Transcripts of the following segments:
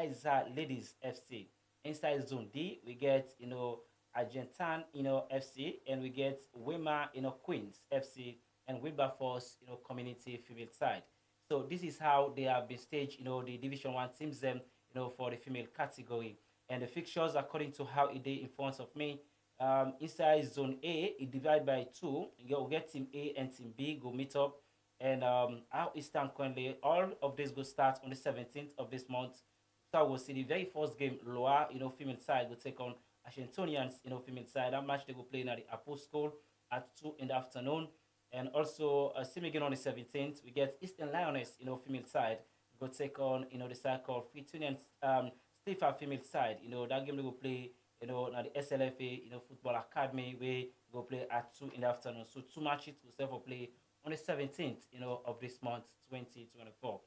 Liza Ladies FC. Inside Zone D, we get Argentan FC, and we get Wema Queens FC, and Wilberforce Community Female side. So this is how they have been staged. The Division One teams them for the female category, and the fixtures according to how it is in front of me. Inside Zone A, it divided by two. You'll get Team A and Team B go meet up, and how it stand currently, all of this will start on the 17th of this month. So we'll see the very first game, Loa, female side will take on Ashentonians, female side. That match they will play at the Apple School at 2 in the afternoon. And also, same again on the 17th, we get Eastern Lioness, female side, go take on, the side called Fitunian Stifa female side. That game they will play, at the SLFA, Football Academy, where go play at 2 in the afternoon. So two matches will serve for play on the 17th, of this month, 2024.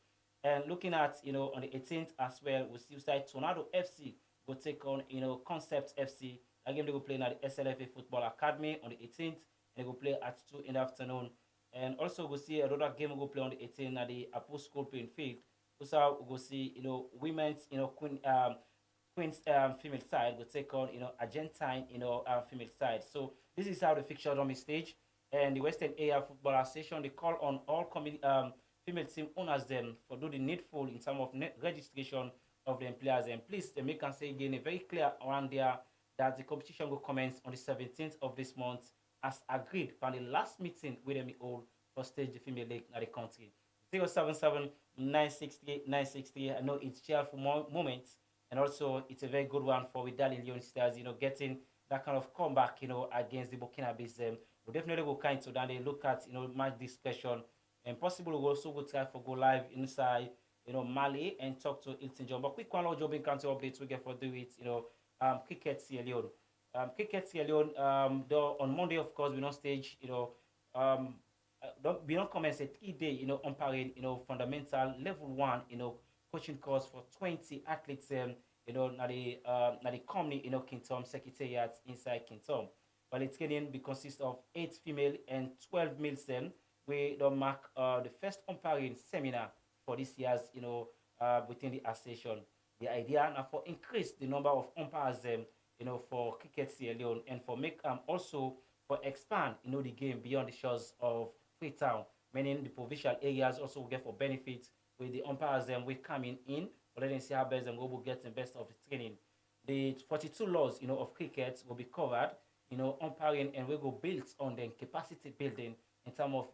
And looking at, on the 18th as well, we see side Tornado FC go take on, Concept FC. That game they will play at the SLFA Football Academy on the 18th. And they will play at 2 in the afternoon. And also we'll see another game we will play on the 18th at the Apple School playing field. Also we'll see, women's, Queen's female side will take on, Argentine, female side. So this is how the fixture on the stage. And the Western Area Football Association, they call on all female team owners them for do the needful in terms of registration of the players. And please, they make and say again, very clear around there that the competition will commence on the 17th of this month as agreed from the last meeting with them all for stage the female league in the country. 077 960 I know it's cheerful moment, and also it's a very good one for with Leone Stars, getting that kind of comeback, against the Burkina Faso. We'll definitely go kind to that. They look at, match discussion, and possibly we'll also go try for go live inside, Mali and talk to Hilton John. But quick one, job in country updates we get for do it, cricket Sierra Leone. Cricket Sierra Leone, though on Monday, of course, we don't stage, we don't commence a 3-day, umpiring, fundamental level 1, coaching course for 20 athletes, na the company, Kingdom Secretariat inside Kingdom. But the training will consist of 8 female and 12 males. Then we don't mark the first umpiring seminar for this year's, within the association. The idea now for increase the number of umpires, for cricket Sierra Leone, and for make also for expand, the game beyond the shores of Freetown, meaning the provincial areas also will get for benefits with the umpires will coming in, but then see how best them will get the best of the training. The 42 laws, of cricket will be covered, umpiring, and we go built on the capacity building in terms of,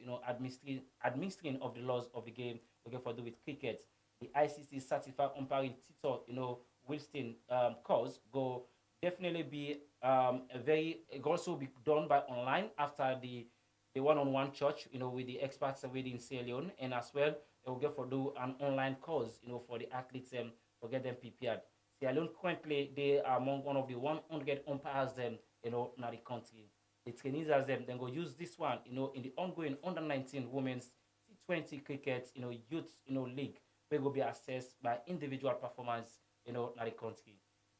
administering of the laws of the game we get for do with cricket. The ICC certified umpiring title, Wilston course go definitely be it also be done by online after the one-on-one church, with the experts within Sierra Leone, and as well they will get for do an online course, for the athletes to get them prepared. Sierra Leone currently they are among one of the 100 umpires in the country. The trainees as them then go use this one, in the ongoing under 19 women's T20 cricket, youth, league, where will be assessed by individual performance, in the country.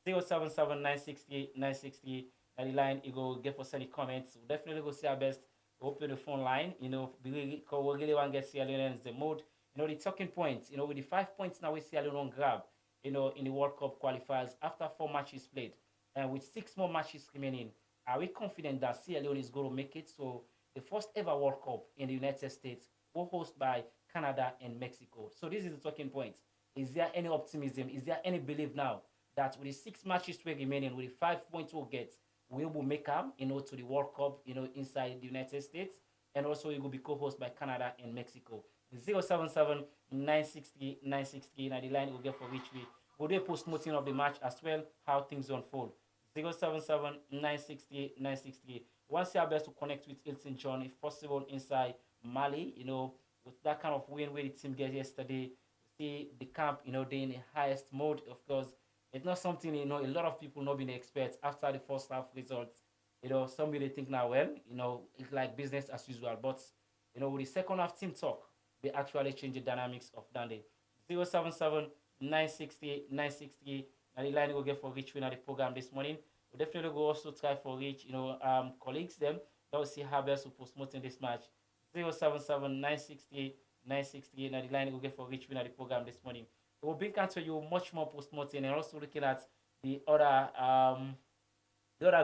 077 960 at the line, you go get for any comments. We'll definitely go see our best. Open the phone line, we really want to get Sierra Leone the mode. The talking points, with the 5 points now we Sierra Leone grab, in the World Cup qualifiers after 4 matches played, and with 6 more matches remaining. Are we confident that Sierra Leone is going to make it? So the first ever World Cup in the United States will hosted by Canada and Mexico. So this is the talking point. Is there any optimism? Is there any belief now that with the 6 matches remaining, with the 5 points we'll get, we will make up, to the World Cup, inside the United States, and also it will be co-hosted by Canada and Mexico. 077 960 Now the line will get for which we will do a post-mortem of the match as well, how things unfold. 077 960 Once you are best to connect with Hilton John, if possible, inside Mali, with that kind of win where the team get yesterday, see the camp, they're in the highest mode, of course. It's not something, a lot of people not being experts after the first half results. Some really think now, well, it's like business as usual. But, with the second half team talk, they actually change the dynamics of Dundee. 077 960 Now the line will get for reach win at the program this morning. We'll definitely go also try for reach, colleagues them. That will see how best to promote in this match. 077 960 Now the line will get for reach win at the program this morning. We'll be to you much more post-mortem and also looking at the other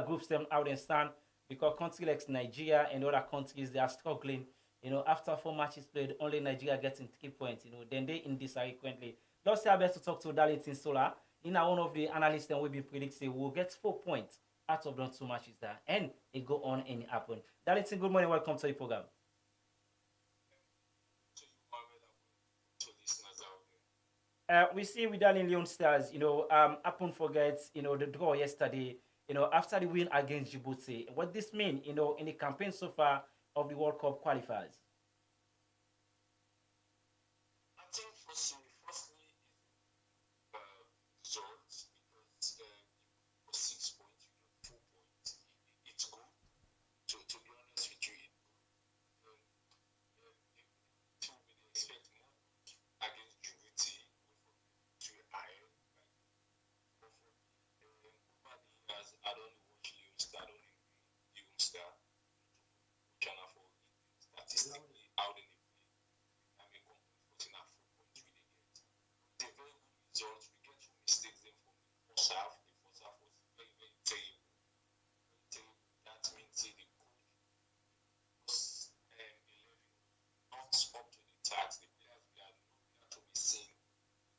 groups them out and stand because countries like Nigeria and other countries they are struggling. After 4 matches played, only Nigeria getting 3 points. Then they in this currently. Let's say I best to talk to Darlington Solar. One of the analysts then will be predicting we'll get 4 points out of those 2 matches there, and it go on and it happen. Darlington, good morning, welcome to the program. We see with Darling Leone Stars, Upon forgets, the draw yesterday, after the win against Djibouti. What this mean, in the campaign so far of the World Cup qualifiers? I think firstly, results because for 6 points, you get 4 points. It's good. To be honest with you, it's good. To be expect more against Djibouti to higher. But for over the years, I don't watch Leone Star, I don't Leone Star. Channel for statistically how they play. I mean, composing at 4 points we they get. It's a very good result. We get two mistakes then from the first half. The first half was very, very terrible. Very terrible. That means the coach was 11 not up to the task. The players were nowhere to be seen.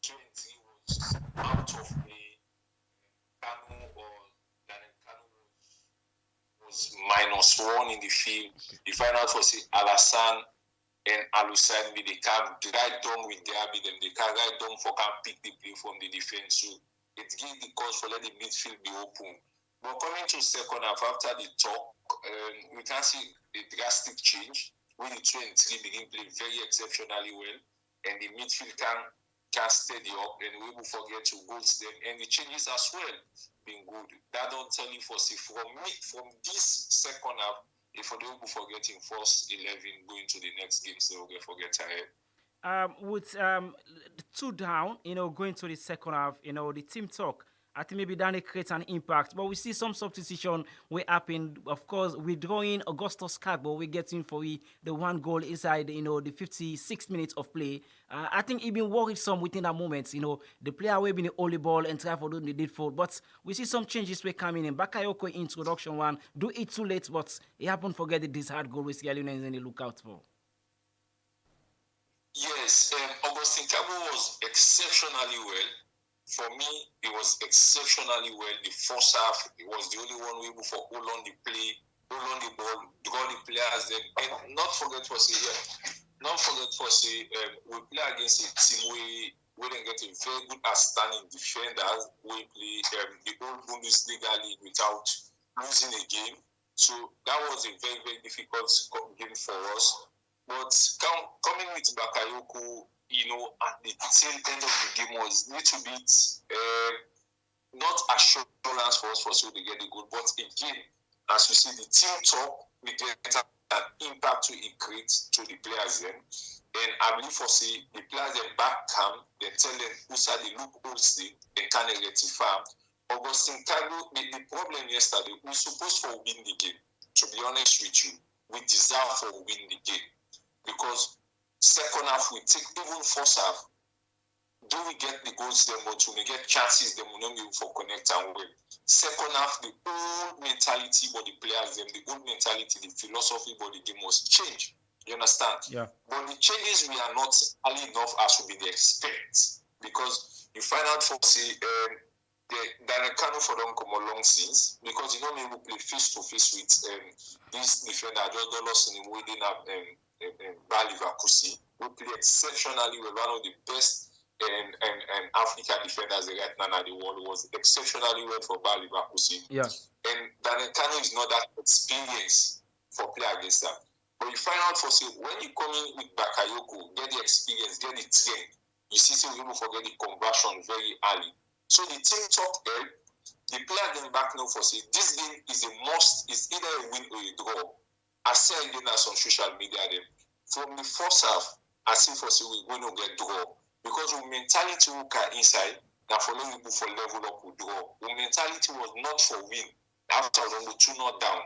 23 was out of play. Kanu or Daniel Kanu was -1 in the field. The final was Alassane and Alusane, they can right down with Derby, them they can right down for can pick the play from the defense. So it gives the cause for let the midfield be open. But coming to second half after the talk, we can see a drastic change when the 2 and 3 begin playing very exceptionally well, and the midfield can steady up and we will forget to goals them, and the changes as well been good. That don't tell you for see from this second half, if they will forgetting first 11 going to the next game, so they forget ahead. With the 2 down, going to the second half, the team talk. I think maybe that creates an impact, but we see some substitution will happen. Of course, withdrawing Augustus Carbo, we're getting for the 1 goal inside, the 56 minutes of play. I think he been worried some within that moment. The player will be the only ball and try for doing the deed for, but we see some changes were coming in. Bakayoko introduction one, do it too late, but he happened forget this hard goal with Sierra Leone and they look out for. Yes, Augustin Cabo was exceptionally well. For me, it was exceptionally well. The first half, it was the only one able for hold on the play, hold on the ball, draw the players. Then, and not forget for say, we play against a team we didn't get a very good outstanding defenders. We play the old Bundesliga league without losing a game. So that was a very, very difficult game for us. But coming with Bakayoko, at the tail end of the game was a little bit not assurance for us for so to get the goal. But again, as we see, the team talk, we get an impact to it creates to the players then. And I believe for say the players then back camp, they tell them who's are the loopholes they can rectify. Augustin Carlo, the problem yesterday, we supposed to win the game. To be honest with you, we deserve to win the game. Because second half we take even first half, do we get the goals then, but we get chances then we not be able to connect and win. Second half, the old mentality for the players, them, the old mentality, the philosophy for the game must change. You understand? Yeah. But the changes we are not early enough as we be expect. Because you find out for say the Kano for them come along since, because you know me will play face to face with this defender. I just don't lost in the way they have Bayer Leverkusen, who play exceptionally well, one of the best African defenders right now in the world, was exceptionally well for Bayer Leverkusen. Yeah. And Daniel Kano is not that experienced for play against them. But you find out for say when you come in with Bakayoko, get the experience, get the train, you see some people forget the conversion very early. So the team talk help. The player then back now for say this game is a must, it's either a win or a draw. I say again as on social media then. From the first half, I see for say we're going to get draw. Because our mentality we can inside, now for long people for level up with draw. Our mentality was not for win. After we 2-0 down.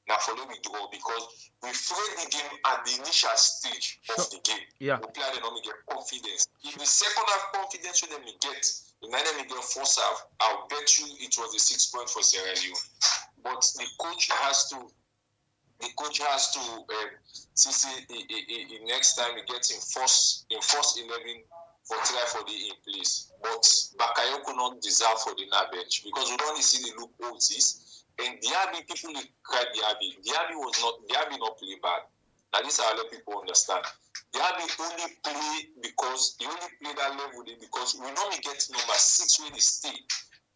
Now follow we draw because we frame the game at the initial stage of the game. Yeah. We play them get confidence. In the second half confidence when we get, the night we get first half, I'll bet you it was a 6 point for Sierra Leone. But the coach has to see next time he gets in first 11 for try for the in place. But Bakayoko not deserve for the na bench because we don't see the loopholes is. And Diaby, people cry Diaby. Diaby not play bad. Now this is how let people understand. Diaby only play because he only play that level because we normally get number 6 when he stay.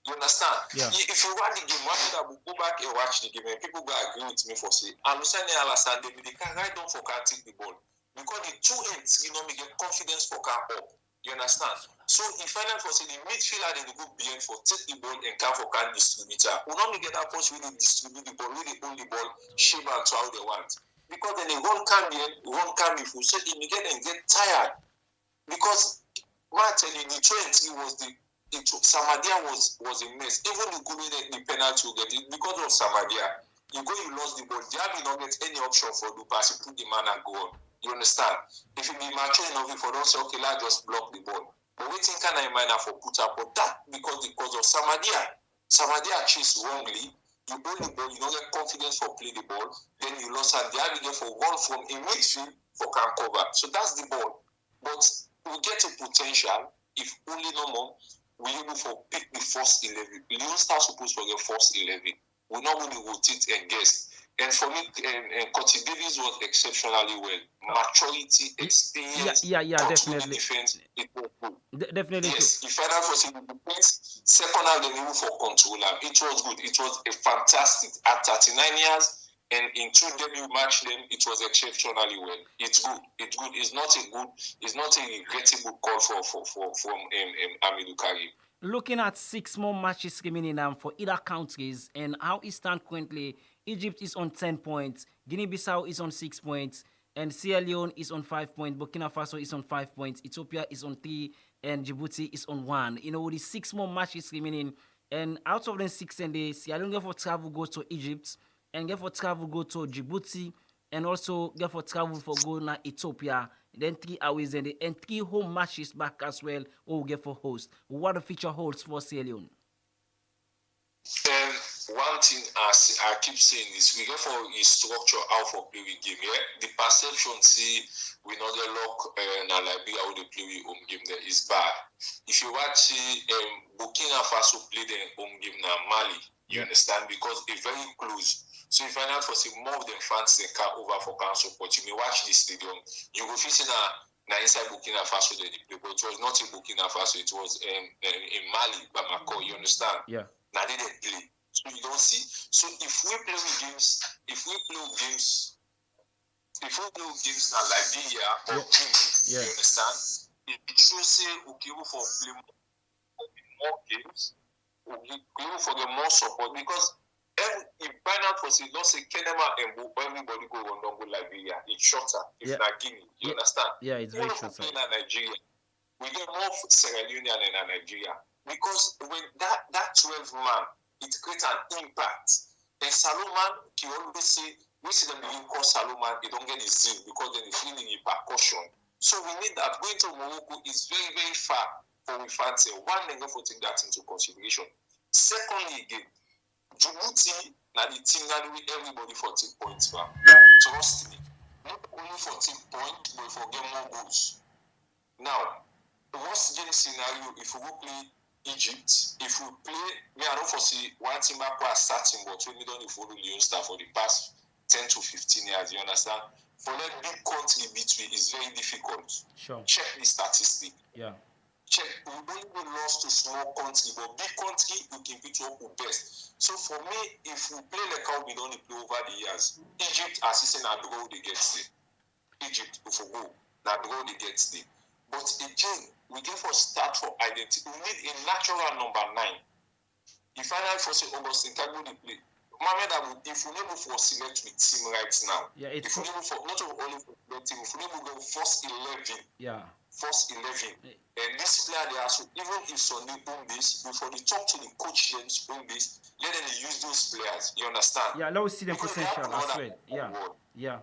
You understand? Yeah. If you watch the game, one that will go back and watch the game, and people go agree with me for say, Alusane Alassane, they can ride on for can take the ball. Because the two ends, you know, me get confidence for can up. You understand? So if I for say the midfielder they go behind for take the ball and can for can distributor. We not get that punch with the distribute the ball, with the only ball, shape and to how they want. Because then they won't come in, won't come before. So if you get tired. Because I tell you, the 20 was Samadia was a mess. Even the good the penalty you get it because of Samadia. You lost the ball. Diaby not get any option for the pass. You put the man and go on. You understand? If you be mature enough, if you don't say, okay, let's just block the ball. But waiting can I mind for put up on that because of Samadia. Samadia chased wrongly. You hold the ball, you don't get confidence for play the ball. Then you lost and Diaby get for one from a midfield for can cover. So that's the ball. But we get a potential if only no more. We able for pick the first 11. Leone Stars supposed to get first 11. We not going to rotate and guess. And for me, Curtis Davies was exceptionally well. Maturity, experience, definitely. Defense, it was good. Definitely. Yes, if final for the defense, second half they move for controller. It was good. It was a fantastic at 39 years. And in 2 debut match, then it was exceptionally well. It's good. It's good. It's not a regrettable call from Amidou Karim. Looking at 6 more matches remaining for either countries and how it stands currently, Egypt is on 10 points, Guinea-Bissau is on 6 points, and Sierra Leone is on 5 points, Burkina Faso is on 5 points, Ethiopia is on 3, and Djibouti is on 1. You know, with the 6 more matches remaining, and out of the 6 and the Sierra Leone get for travel go to Egypt, and get for travel go to Djibouti, and also get for travel for go to Ethiopia. Then 3 aways and 3 home matches back as well. Or we get for host. What the future holds for Sierra Leone? One thing I keep saying is we get for a structure how for play with game. Yeah, the perception see we not get lock na Liberia how they play with home game there is bad. If you watch Burkina Faso play the home game now Mali, you understand because it's very close. So if I not for see more of them fans they come over for council support, you may watch the stadium. You go feel na inside Burkina Faso they play, but it was not in Burkina Faso. It was in Mali, Bamako. You understand? Yeah. Now they didn't play, so you don't see. So if we play games now Liberia or Guinea, you understand? It should say okay for play more games, okay for the more support because. If by now for say don't say Kenema and everybody go on don't go Liberia, it's shorter. If not Guinea, you understand? Yeah, it's very shorter. In Nigeria, we get more Sierra Leone than Nigeria because when that 12 man, it creates an impact. And Salomon, he always say, we see them being called Salomon, they don't get the zeal because then they feel the repercussion. So we need that. Going to Morocco is very, very far for we fancy. One thing for take that into consideration. Secondly, again. Djibouti, now the team that we everybody for take points, man. Yeah. Trust me. Not only for take points, but for get more goals. Now, the worst game scenario, if we play Egypt, if we play, I don't foresee one team back was starting, but we don't follow Leone Stars for the past 10 to 15 years, you understand? For that big country between is very difficult. Sure. Check the statistic. Yeah. Check, we only lost to small country, but big country, we can beat up with best. So for me, if we play like how we don't play over the years, Egypt assisting at draw they get there. Egypt if we go, now draw they get there. But again, we get for start for identity. We need a natural number 9. If I for say Augustine Kagbo they play, Mohamed, if we never for select with team right now, Yeah, it's if we never for not only for the team, if we never go first 11, yeah. first 11, and this player they are so even if Sunday own this, before they talk to the coach them own this, let them use those players. You understand? Yeah, let us see the Because potential as well. Yeah, yeah,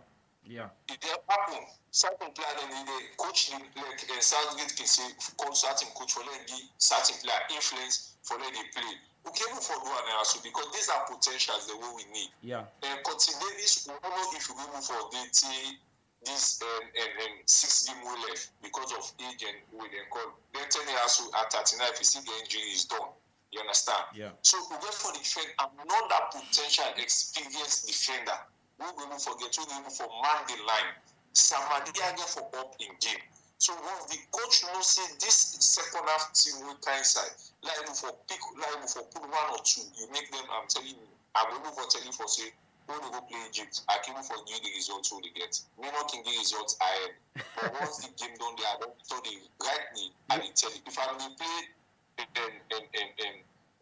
yeah. it happen. Certain player then the coach like Southgate can say call certain coach for let the certain player influence for let they play. We can even for do an also because these are potentials the way we need. Yeah. And consider this, we don't know if we go for this 6 game we left because of age and we then call. Then 10 years at 39, if you see the injury is done. You understand? Yeah. So we go for the defend another potential experienced defender. We will forget we will for man the line. Somebody again for up in game. So once the coach knows say this second half team will kind side, liable for pick, liable for put one or two, you make them. I'm telling you, I'm able for telling you for say when they go play Egypt, I can for give the results who they get. Me not can give results ahead. But once the game done, they are done. So they write me and they tell you if I'm going to play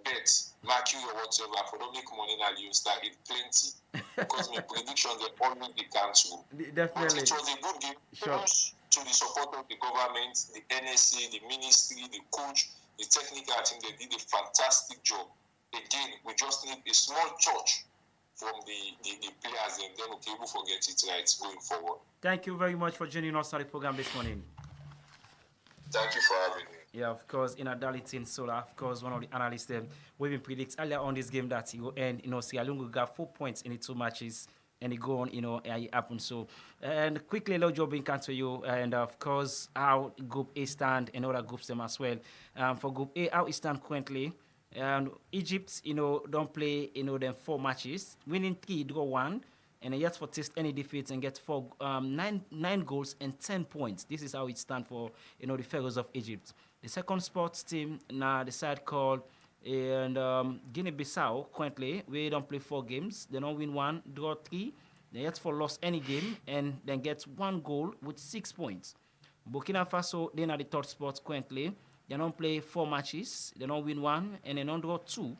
bet, Mercury or whatever, for don't make money now, you start it plenty. Because my predictions they always be cancelled. Definitely. But it was a good game. Sure. To the support of the government, the NSA, the ministry, the coach, the technical team, they did a fantastic job. Again, we just need a small touch from the players and then we'll be able to get it right going forward. Thank you very much for joining us on the program this morning. Thank you for having me. Yeah, of course, in Adalitin Solar, of course, one of the analysts we've been predict earlier on this game that he will end, Sierra Leone got 4 points in the 2 matches and it go on, and it happened. So, and quickly, hello, Joe Binkan to you, and of course, how Group A stand and other groups them as well. For Group A, how it stand currently, and Egypt, don't play, them 4 matches, winning 3, draw 1, and yet for test any defeats and get 9 goals and 10 points. This is how it stands for, the Pharaohs of Egypt. The second sports team, now the side called and Guinea-Bissau currently, we don't play 4 games. They don't win 1, draw 3. They yet for lost any game and then get 1 goal with 6 points. Burkina Faso, they are the third spot currently. They don't play 4 matches. They don't win 1 and they don't draw 2.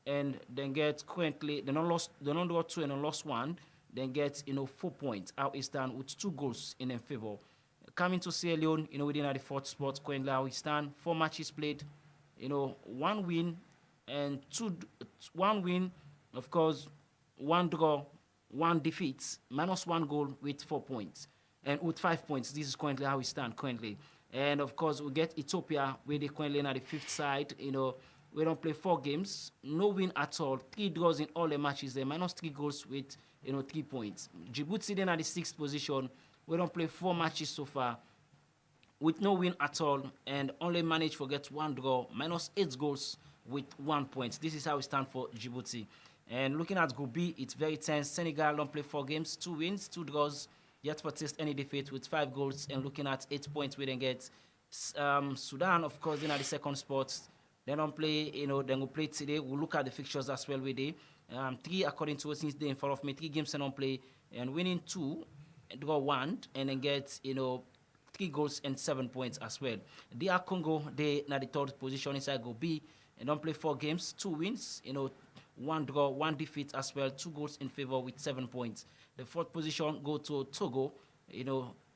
And then get currently, they don't draw 2 and they lost 1. Then get 4 points. How it stand with 2 goals in their favor. Coming to Sierra Leone, within the 4th spot, currently how we stand. 4 matches played, 1 win and 1 win, of course, 1 draw, 1 defeat, minus 1 goal with 4 points. And with 5 points, this is currently how we stand currently. And of course, we get Ethiopia, where they currently at the 5th side, we don't play 4 games, no win at all, 3 draws in all the matches, they minus 3 goals with 3 points. Djibouti then at the 6th position. We don't play 4 matches so far with no win at all and only managed to get 1 draw, minus 8 goals with 1 point. This is how we stand for Djibouti. And looking at Group B, it's very tense. Senegal don't play 4 games, 2 wins, 2 draws, yet for test any defeat with 5 goals and looking at 8 points we then get. Sudan, of course, in at the 2nd spot. They don't play, then we'll play today. We'll look at the fixtures as well with it. 3 according to since they in front of me, 3 games they don't play and winning 2. Draw 1 and then get 3 goals and 7 points as well. DR Congo, they na the 3rd position inside Group B and don't play 4 games, 2 wins, 1 draw, 1 defeat as well, 2 goals in favor with 7 points. The 4th position go to Togo,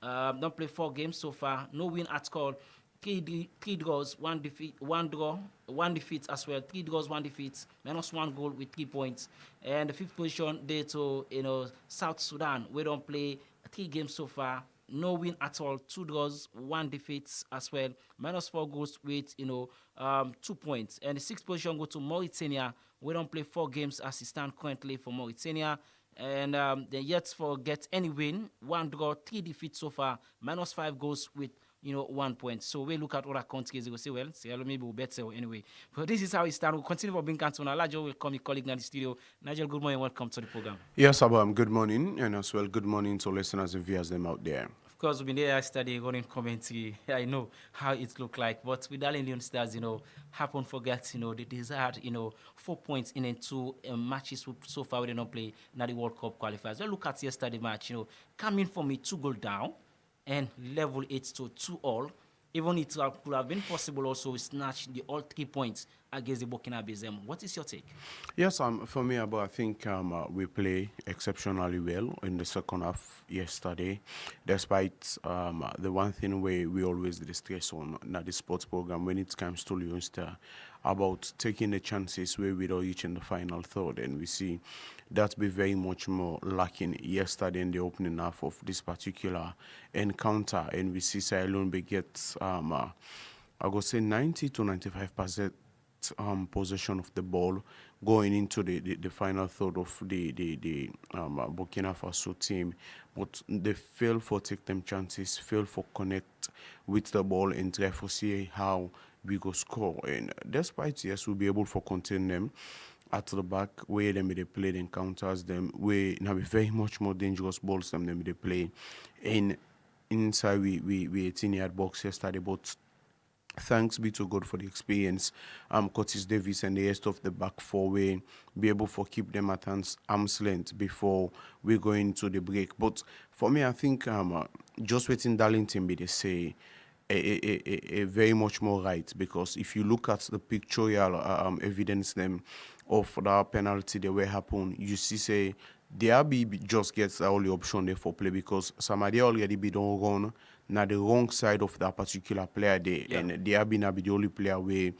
don't play 4 games so far, no win at all. 3 draws, 1 defeat, 1 draw, 1 defeat as well. 3 draws, 1 defeat, minus 1 goal with 3 points. And the 5th position, they to South Sudan. We don't play 3 games so far, no win at all. 2 draws, 1 defeat as well, minus 4 goals with 2 points. And the 6th position go to Mauritania. We don't play 4 games as it stands currently for Mauritania. And they yet for get any win, 1 draw, 3 defeats so far, minus 5 goals with 1 point. So we look at other countries, we say, well, Sierra Leone maybe will better anyway. But this is how it starts. We'll continue for being canceled. Nigel will come, your colleague in the studio. Nigel, good morning. Welcome to the program. Yes, Abam, good morning. And as well, good morning to listeners and viewers them out there. Of course, we've been there yesterday running commentary. I know how it looked like. But with Leone Stars, happen forget, the desired, 4 points in and 2 matches so far we did not play now the World Cup qualifiers. Let's look at yesterday match, coming from a 2-goal down and level 8 to 2-all. even it could have been possible also snatch the all 3 points against the Burkina Faso. What is your take? Yes, for me, but I think we play exceptionally well in the second half yesterday, despite the one thing we always stress on the sports program when it comes to Leone Star about taking the chances where we don't reach in the final third, and we see that be very much more lacking yesterday in the opening half of this particular encounter, and we see Sierra Leone get I would say 90 to 95% possession of the ball going into the final third of the Burkina Faso team, but they fail for take them chances, fail for connect with the ball and try for see how we go score. And despite yes, we'll be able to contain them at the back where them they play the encounters them where now be very much more dangerous balls than them they play in inside we 18-yard box yesterday, but thanks be to God for the experience. Curtis Davis and the rest of the back four will be able to keep them at arm's length before we go into the break. But for me, I think just waiting Darlington be they say a very much more right, because if you look at the pictorial evidence them of that penalty that will happen, you see say Diaby just gets the only option there for play because Samadia already be don't run now the wrong side of that particular player there, Yeah. and Diaby now be the only player where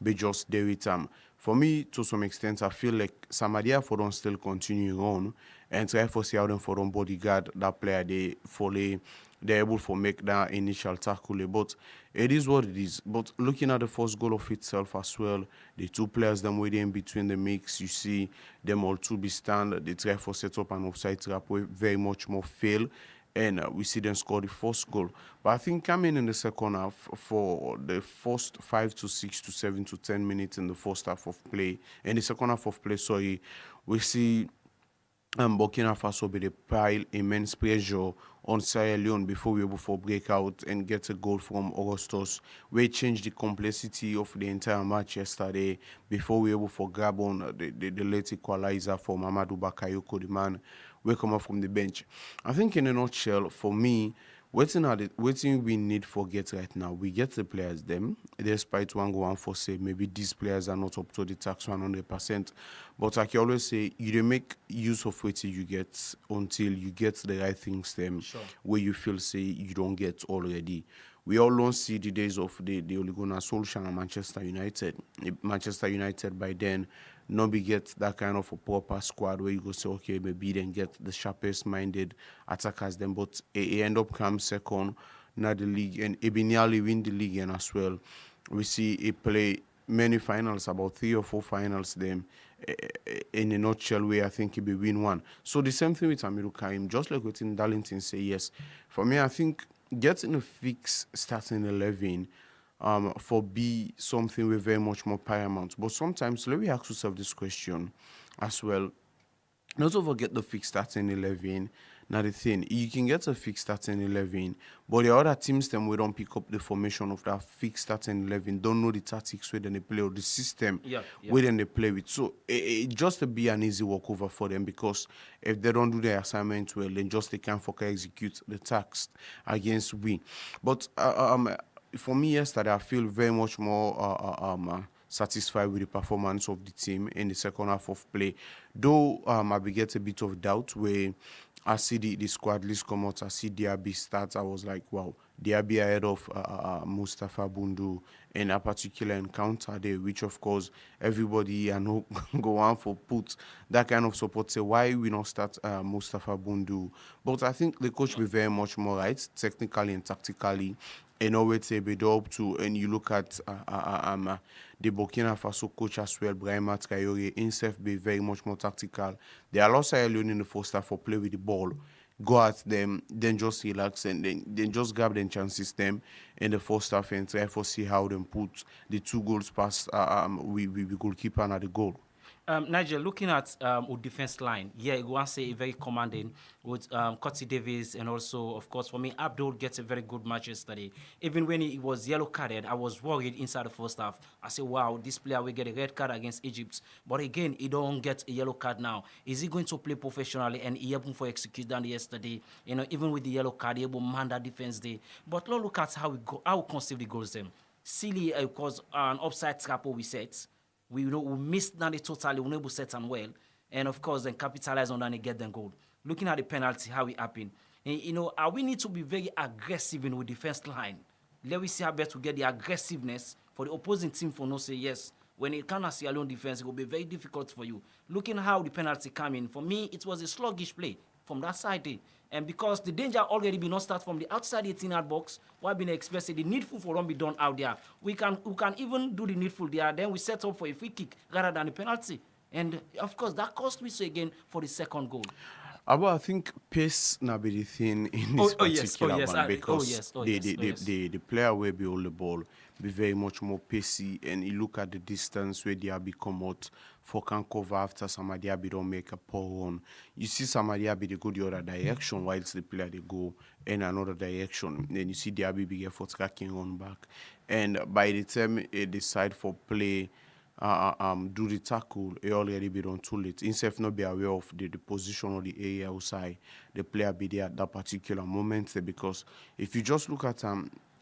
be just there with For me, to some extent, I feel like Samadia for don't still continue on and try for see how them for don't bodyguard that player they fully they're able to make that initial tackle. But it is what it is. But looking at the first goal of itself as well, the two players them waiting in between the mix, you see them all two be stand. They try for set up an offside trap where very much more fail. And we see them score the first goal. But I think coming in the second half for the first 5 to 6 to 7 to 10 minutes in the first half of play, in the second half of play, sorry, we see Burkina Faso be the pile immense pressure on Sierra Leone before we were able to break out and get a goal from Augustus. We changed the complexity of the entire match yesterday before we were able to grab on the late equalizer for Mamadou Bakayoko, the man we come up from the bench. I think in a nutshell, for me, waiting we need for get right now. We get the players them, despite one go on for say maybe these players are not up to the tax 100%. But like you always say, you don't make use of what you get until you get the right things them Sure. where you feel say you don't get already. We all don't see the days of the Ole Gunnar Solskjaer and Manchester United. Manchester United by then nobody gets that kind of a proper squad where you go say, okay, maybe then get the sharpest minded attackers then, but it end up come second now the league, and it be nearly win the league and as well. We see it play many finals, about 3 or 4 finals them in a nutshell way I think it be win one. So the same thing with Amiru Karim, just like what in Darlington say, yes. For me, I think getting a fix starting 11 for be something we're very much more paramount. But sometimes let me ask yourself this question as well. Not to forget the fixed starting 11. Now the thing, you can get a fixed starting 11, but the other teams them we don't pick up the formation of that fixed starting 11, don't know the tactics where then they play or the system Yeah. where then they play with. So it just to be an easy walkover for them, because if they don't do their assignment well, then just they can't fucking execute the task against we. But for me yesterday, I feel very much more satisfied with the performance of the team in the second half of play. Though I get a bit of doubt where I see the squad list come out, I see Diaby starts, I was like, wow, Diaby ahead of Mustafa Bundu in a particular encounter there, which of course everybody I know go on for put that kind of support, say why we not start Mustafa Bundu. But I think the coach be very much more right, technically and tactically, in a way to be up to, and you look at the Burkina Faso coach as well, Brahima Traore, himself be very much more tactical. They allow Sierra Leone in the first half for play with the ball, go at them, then just relax and then just grab them chances them in the first half and try for see how them put the 2 goals past we goalkeeper and at the goal. Nigel, looking at our defense line, yeah, you want to say very commanding with Curtis Davis, and also, of course, for me, Abdul gets a very good match yesterday. Even when he was yellow carded, I was worried inside the first half. I said, wow, this player will get a red card against Egypt. But again, he don't get a yellow card now. Is he going to play professionally? And he able for execute down yesterday. Even with the yellow card, he able man that defense day. But look at how we conceive the goals them. Silly, because an offside trap we set. We missed Nani totally, we able to set and well. And of course, then capitalize on that and get them goal. Looking at the penalty, how it happened. And, we need to be very aggressive in our defense line. Let me see how best we get the aggressiveness for the opposing team for no say yes. When it comes to Sierra Leone defense, it will be very difficult for you. Looking how the penalty came in, for me, it was a sluggish play from that side there. And because the danger already been not start from the outside 18-yard box, what been expected, the needful for don't be done out there. We can even do the needful there. Then we set up for a free kick rather than a penalty. And of course, that cost me so again for the second goal. I think pace now be the thing in this particular one because the player will be on the ball be very much more pacey, and you look at the distance where they be come out for can cover after somebody be don't make a poor run. You see somebody be they go the other direction whilst the player they go in another direction. Then you see the be big for tracking on back, and by the time they decide for play. Do the tackle, he already be done too late. Instead of not be aware of the position or the area outside, the player be there at that particular moment. Because if you just look at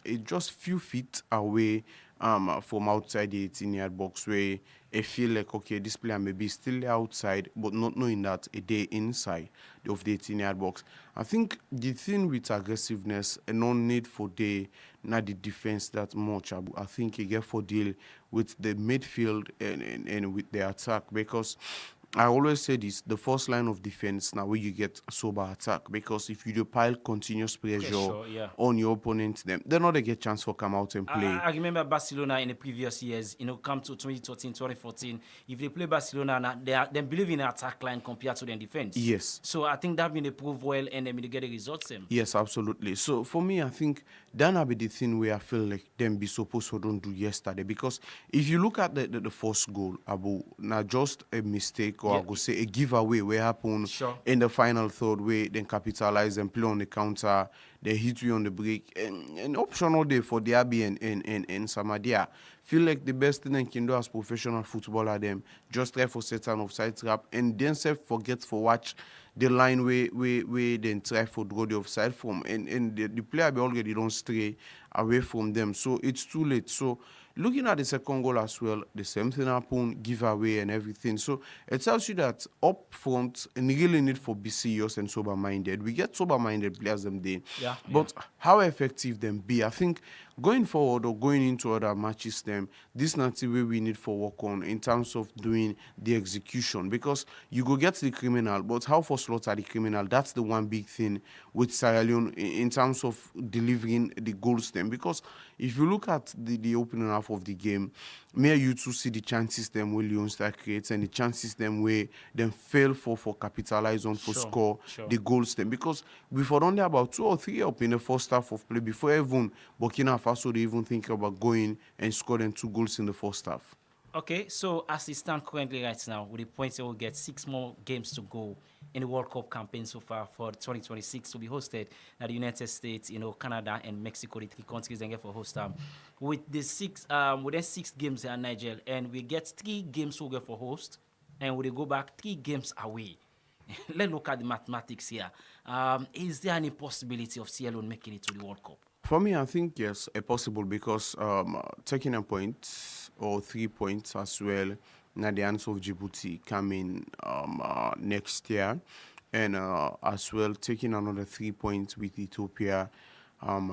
it just few feet away from outside the 18-yard box where I feel like, okay, this player may be still outside, but not knowing that they inside of the 18-yard box. I think the thing with aggressiveness and no need for not the defense that much. I think you get for deal with the midfield and with the attack, because I always say this, the first line of defense now where you get sober attack, because if you do pile continuous pressure on your opponent, they're not a get chance for come out and play. I remember Barcelona in the previous years, come to 2013, 2014, if they play Barcelona, they believe in the attack line compared to their defense. Yes. So I think that been they prove well and they get the results. Yes, absolutely. So for me, I think that will be the thing where I feel like them be supposed to don't do yesterday, because if you look at the first goal, Abu, not just a mistake or I go say a giveaway where happened in the final third way, then capitalize and play on the counter, they hit you on the break, and optional day for Diaby and Samadia. Feel like the best thing they can do as professional footballer, them just try for set an offside trap and then forget for watch the line where then try for draw the offside from, and the player be already don't stray away from them, so it's too late. So looking at the second goal as well, the same thing happened, giveaway and everything. So it tells you that up front, and really need for be serious and sober-minded. We get sober-minded players them day, but how effective them be? I think going forward or going into other matches, this not the way we need for work on in terms of doing the execution, because you go get the criminal, but how for slaughter the criminal? That's the one big thing with Sierra Leone in terms of delivering the goals because if you look at the opening half of the game, may you to see the chances them where Leone Stars creates and the chances them where them fail for capitalize on for score the goals because before only about 2 or 3 up in the first half of play before even Burkina Faso they even think about going and score them 2 goals in the first half. Okay, so as it stands currently right now, with the points, we'll get 6 more games to go in the World Cup campaign so far for 2026 to be hosted at the United States, Canada and Mexico, the 3 countries that get for host time. With the 6 games here in Nigeria, and we get 3 games we get for host, and we go back 3 games away. Let's look at the mathematics here. Is there any possibility of Sierra Leone making it to the World Cup? For me, I think yes, possible because taking a point or 3 points as well. Now the hands of Djibouti coming next year, and as well taking another 3 points with Ethiopia,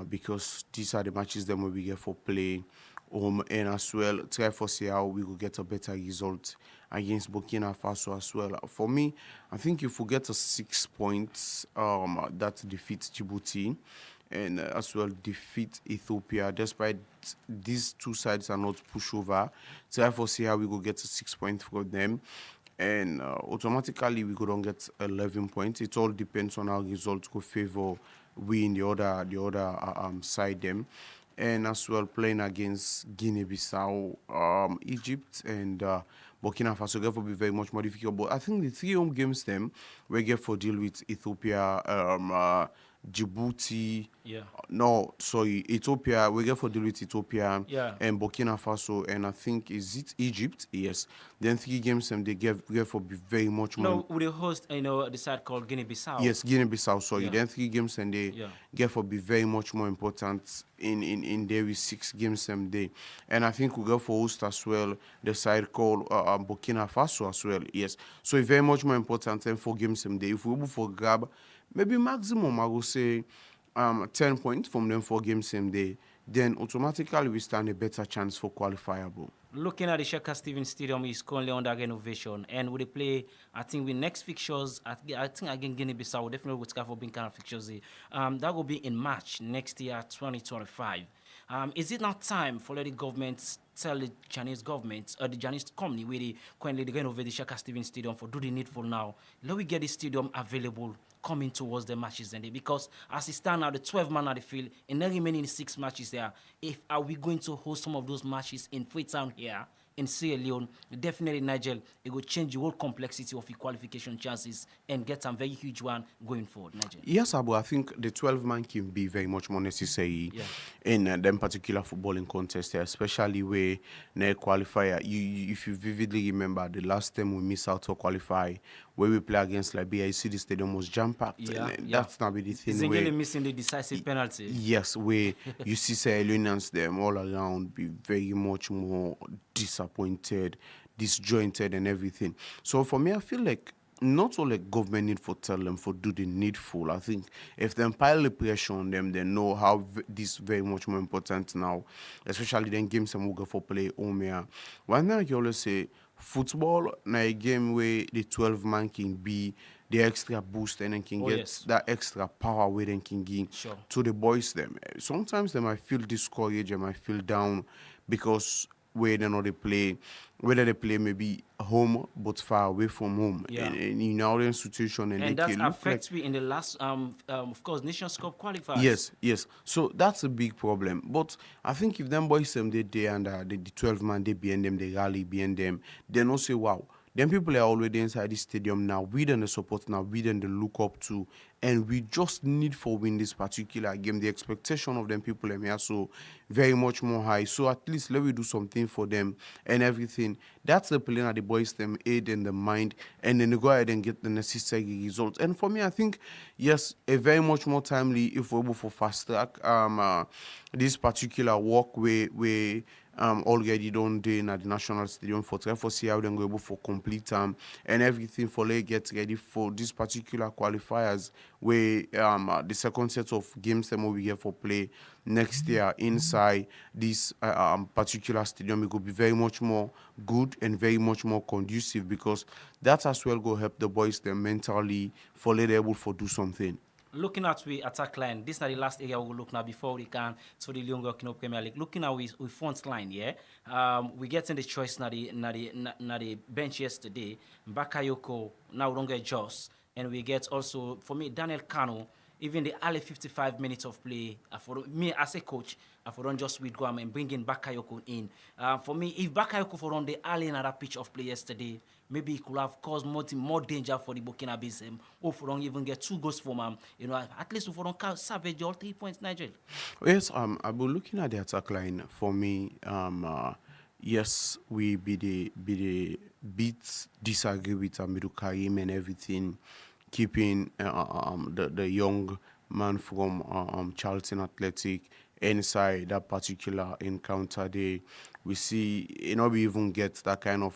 because these are the matches that we get for play. And as well try for see how we will get a better result against Burkina Faso as well. For me, I think if we get a 6 points, that defeats Djibouti. And as well defeat Ethiopia, despite these 2 sides are not pushover. Try for see how we go get a 6 points from them, and automatically we go don't get 11 points. It all depends on how results go favor we in the other side them. and as well playing against Guinea-Bissau, Egypt, and Burkina Faso. Therefore, be very much more difficult. But I think the 3 home games them we get for deal with Ethiopia, Djibouti. Yeah. No, sorry, Ethiopia. We get for deal with Ethiopia Yeah. and Burkina Faso, and I think is it Egypt? Yes. Then 3 games them they get for be very much more. No, we host, the side called Guinea-Bissau. Yes, Guinea-Bissau. Sorry, Yeah. then 3 games and they Yeah. get for be very much more important in there with 6 games them day. And I think we go for host as well the side called Burkina Faso as well. Yes, so it's very much more important than 4 games them day. If we able for grab maybe maximum I will say 10 points from them 4 games same day, then automatically we stand a better chance for qualifiable. Looking at the Sheikha Stevens Stadium is currently under renovation, and we play. I think with next fixtures, I think again Guinea-Bissau will definitely will score for being kind of fixtures. That will be in March next year, 2025. Is it not time for the government tell the Chinese government or the Chinese company where they currently renovate the Sheikha Stevens Stadium for do the needful now? Let we get the stadium available coming towards the matches and because as it stands now, the 12 man at the field and the remaining 6 matches there, if are we going to host some of those matches in Freetown here in Sierra Leone, definitely Nigel, it will change the whole complexity of the qualification chances and get some very huge one going forward, Nigel. Yes, Abu, I think the 12-man can be very much more necessary in them particular footballing contest, especially where the qualifier. If you vividly remember the last time we missed out to qualify, where we play against Liberia, you see the stadium was jam-packed. That's not the thing. Zengeli missing the decisive penalty. Yes, where you see Sierra Leoneans them all around be very much more disappointed, disjointed and everything. So for me, I feel like not only government need for tell them for do the needful. I think if them pile the pressure on them, they know how this very much more important now, especially then games and will go for play home here. One thing I can always say, football na a game where the 12-man can be the extra boost and then can get that extra power where they can give to the boys them. Sometimes they might feel discouraged, they might feel down because where they know they play, whether they play maybe home but far away from home in our institution and that affects me in the last of course Nations Cup qualifiers. Yes, so that's a big problem. But I think if them boys them they and the 12 man they behind them, they rally behind them, they don't say wow. Then people are already inside the stadium now. We then the support now. We then the look up to, and we just need for win this particular game. The expectation of them people are here so very much more high. So at least let me do something for them and everything. That's the plan that the boys them aid in the mind, and then they go ahead and get the necessary results. And for me, I think yes, a very much more timely if we're able for fast track this particular walk where already done day in at the national stadium for try for see how they're able for complete and everything for they get ready for this particular qualifiers where the second set of games them we get for play next year inside this particular stadium. It could be very much more good and very much more conducive because that as well go help the boys them mentally for they able for do something. Looking at we attack line, this is not the last area we will look now before we can to the Leone Premier League. Looking at we front line, we getting the choice na the bench yesterday. Bakayoko now we don't get Joss, and we get also for me Daniel Kano. Even the early 55 minutes of play, for me as a coach, I don't just withdraw and bring in Bakayoko in. For me, if Bakayoko for on the early another pitch of play yesterday, maybe it could have caused more danger for the Burkina Faso. Or for don't even get 2 goals from him, at least if we don't salvage all 3 points, Nigel. Yes, I've been looking at the attack line. For me, yes, we be the beats disagree with Amidu Karim and everything. Keeping the young man from Charlton Athletic inside that particular encounter day, we see we even get that kind of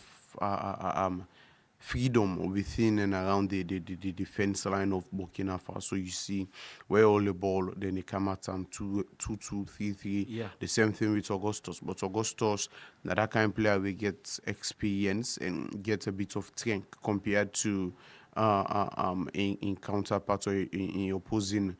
freedom within and around the defense line of Burkina Faso. You see where all the ball, then they come at 2-2-3-3. Yeah. The same thing with Augustus. But Augustus, that kind of player we get experience and get a bit of strength compared to in counterpart or in opposing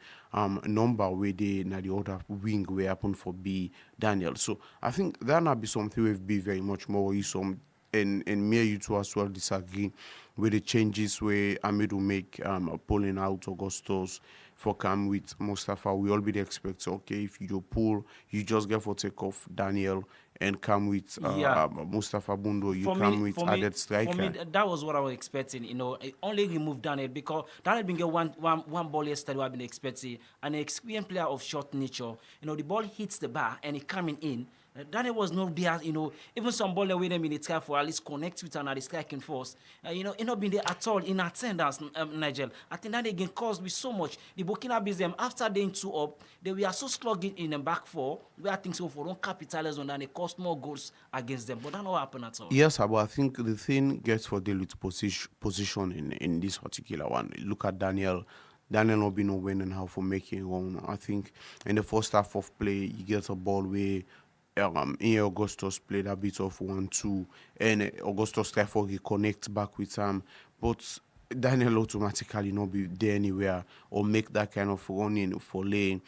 number where they na the other wing where happen for B Daniel. So I think that might be something we've be very much more worrisome. And me and you two as well disagree with the changes where Ahmed will make pulling out Augustus for come with Mustafa. We all be the expect, okay, if you do pull, you just get for take off Daniel and come with Yeah. Mustafa Bundo, you For come me, with for me, added for me, striker. that was what I was expecting. Only remove Daniel because Daniel been get one ball yesterday. I've been expecting an experienced player of short nature. The ball hits the bar and it coming in. Daniel was not there. Even some ball away them in the try for at least connect with another striking force. He not been there at all in attendance. Nigel, I think that again caused me so much. The Burkina Faso them after they 2 up, they were so slugging in the back four. Where I think so for don't capitalize on that, they cost more goals against them. But that not happen at all. Yes, but I think the thing gets for deal with position in this particular one. Look at Daniel. Daniel not been no winning how for making wrong. I think in the first half of play, he gets a ball where in Augustus played a bit of 1-2, and Augustus therefore he connects back with him, but Daniel automatically not be there anywhere or make that kind of running for lane,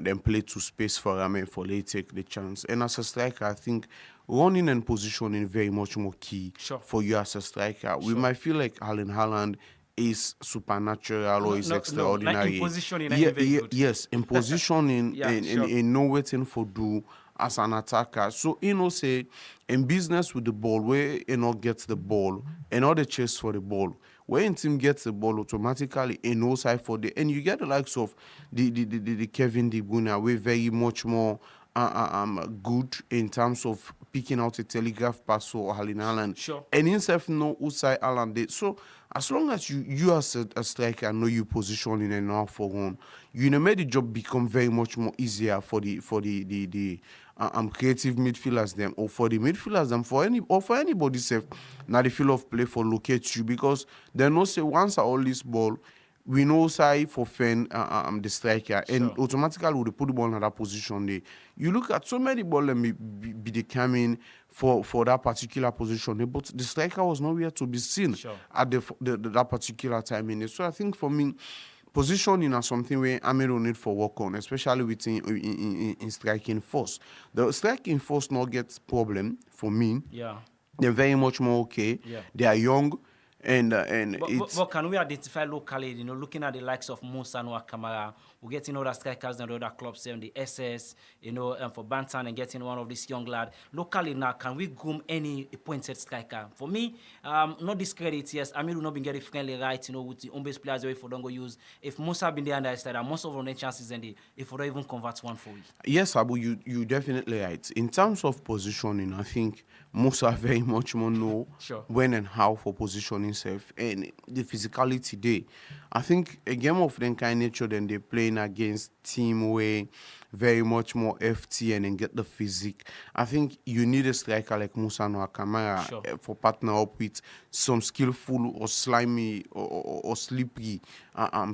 then play to space for him and for lane take the chance. And as a striker, I think running and positioning very much more key Sure. for you as a striker. We might feel like Alan Haaland is supernatural or is extraordinary. Like in positioning, I very good. Yes, in positioning Yeah, sure. in no waiting for do as an attacker. So say in business with the ball, where gets the ball and all the chase for the ball. When team gets the ball automatically in no side for the and you get the likes of the Kevin De Bruyne, way very much more good in terms of picking out a telegraph pass or Alan Haaland. Sure. And himself know outside Haaland did. So as long as you as a striker know you positioning and now for one, made the job become very much more easier for the creative midfielders them or for the midfielders them for anybody safe now the field of play for locate you because they know say once I hold this ball we know side for fan the striker and Sure. automatically we put the ball in that position there. You look at so many ball that may be they coming for that particular position there, but the striker was nowhere to be seen Sure. at that particular time in it. So I think for me positioning is something where I may need for work on, especially in striking force. The striking force not gets problem for me. Yeah. They're very much more okay. Yeah. They are young and But can we identify locally, looking at the likes of Musa Noah Kamara, we're getting other strikers and other clubs, the SS, for Bantan and getting one of these young lad. Locally now, can we groom any appointed striker? For me, not discredit, yes, I mean, we've not been getting friendly right, with the home-based players if we don't go use. If Musa been there and I said, most of our chances in if we don't even convert one for you. yes, Abu, you definitely right. In terms of positioning, I think Musa very much more know Sure. when and how for positioning himself and the physicality there. I think a game of them kind nature then they playing against team where very much more FT and then get the physique. I think you need a striker like Musa Noah Kamara Sure. for partner up with some skillful or slimy or slippery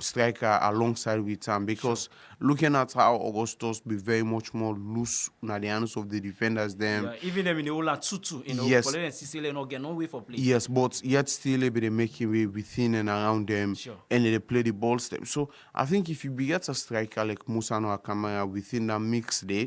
striker alongside with him because looking at how Augustus be very much more loose in the hands of the defenders them. Yeah, even them in the Ola 2-2, Yes. for them and Sicily not get no way for play. Yes, but yet still able to make way within and around them Sure. and they play the ball step. So I think if you get a striker like Musa Noah Kamara within that mix there,